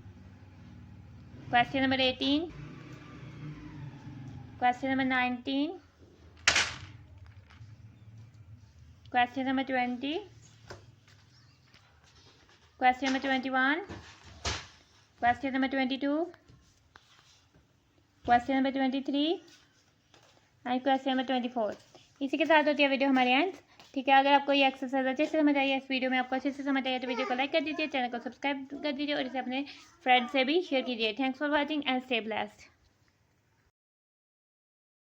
question number 18, question number 19, question number 20, question number 21, question number 22, question number 23 and question number 24। इसी के साथ होती है वीडियो हमारे एंड। ठीक है, अगर आपको ये एक्सरसाइज अच्छे से समझ आई है, इस वीडियो में आपको अच्छे से समझ आई है, तो वीडियो को लाइक कर दीजिए, चैनल को सब्सक्राइब कर दीजिए, और इसे अपने फ्रेंड से भी शेयर कीजिए। Thanks for watching and stay blessed.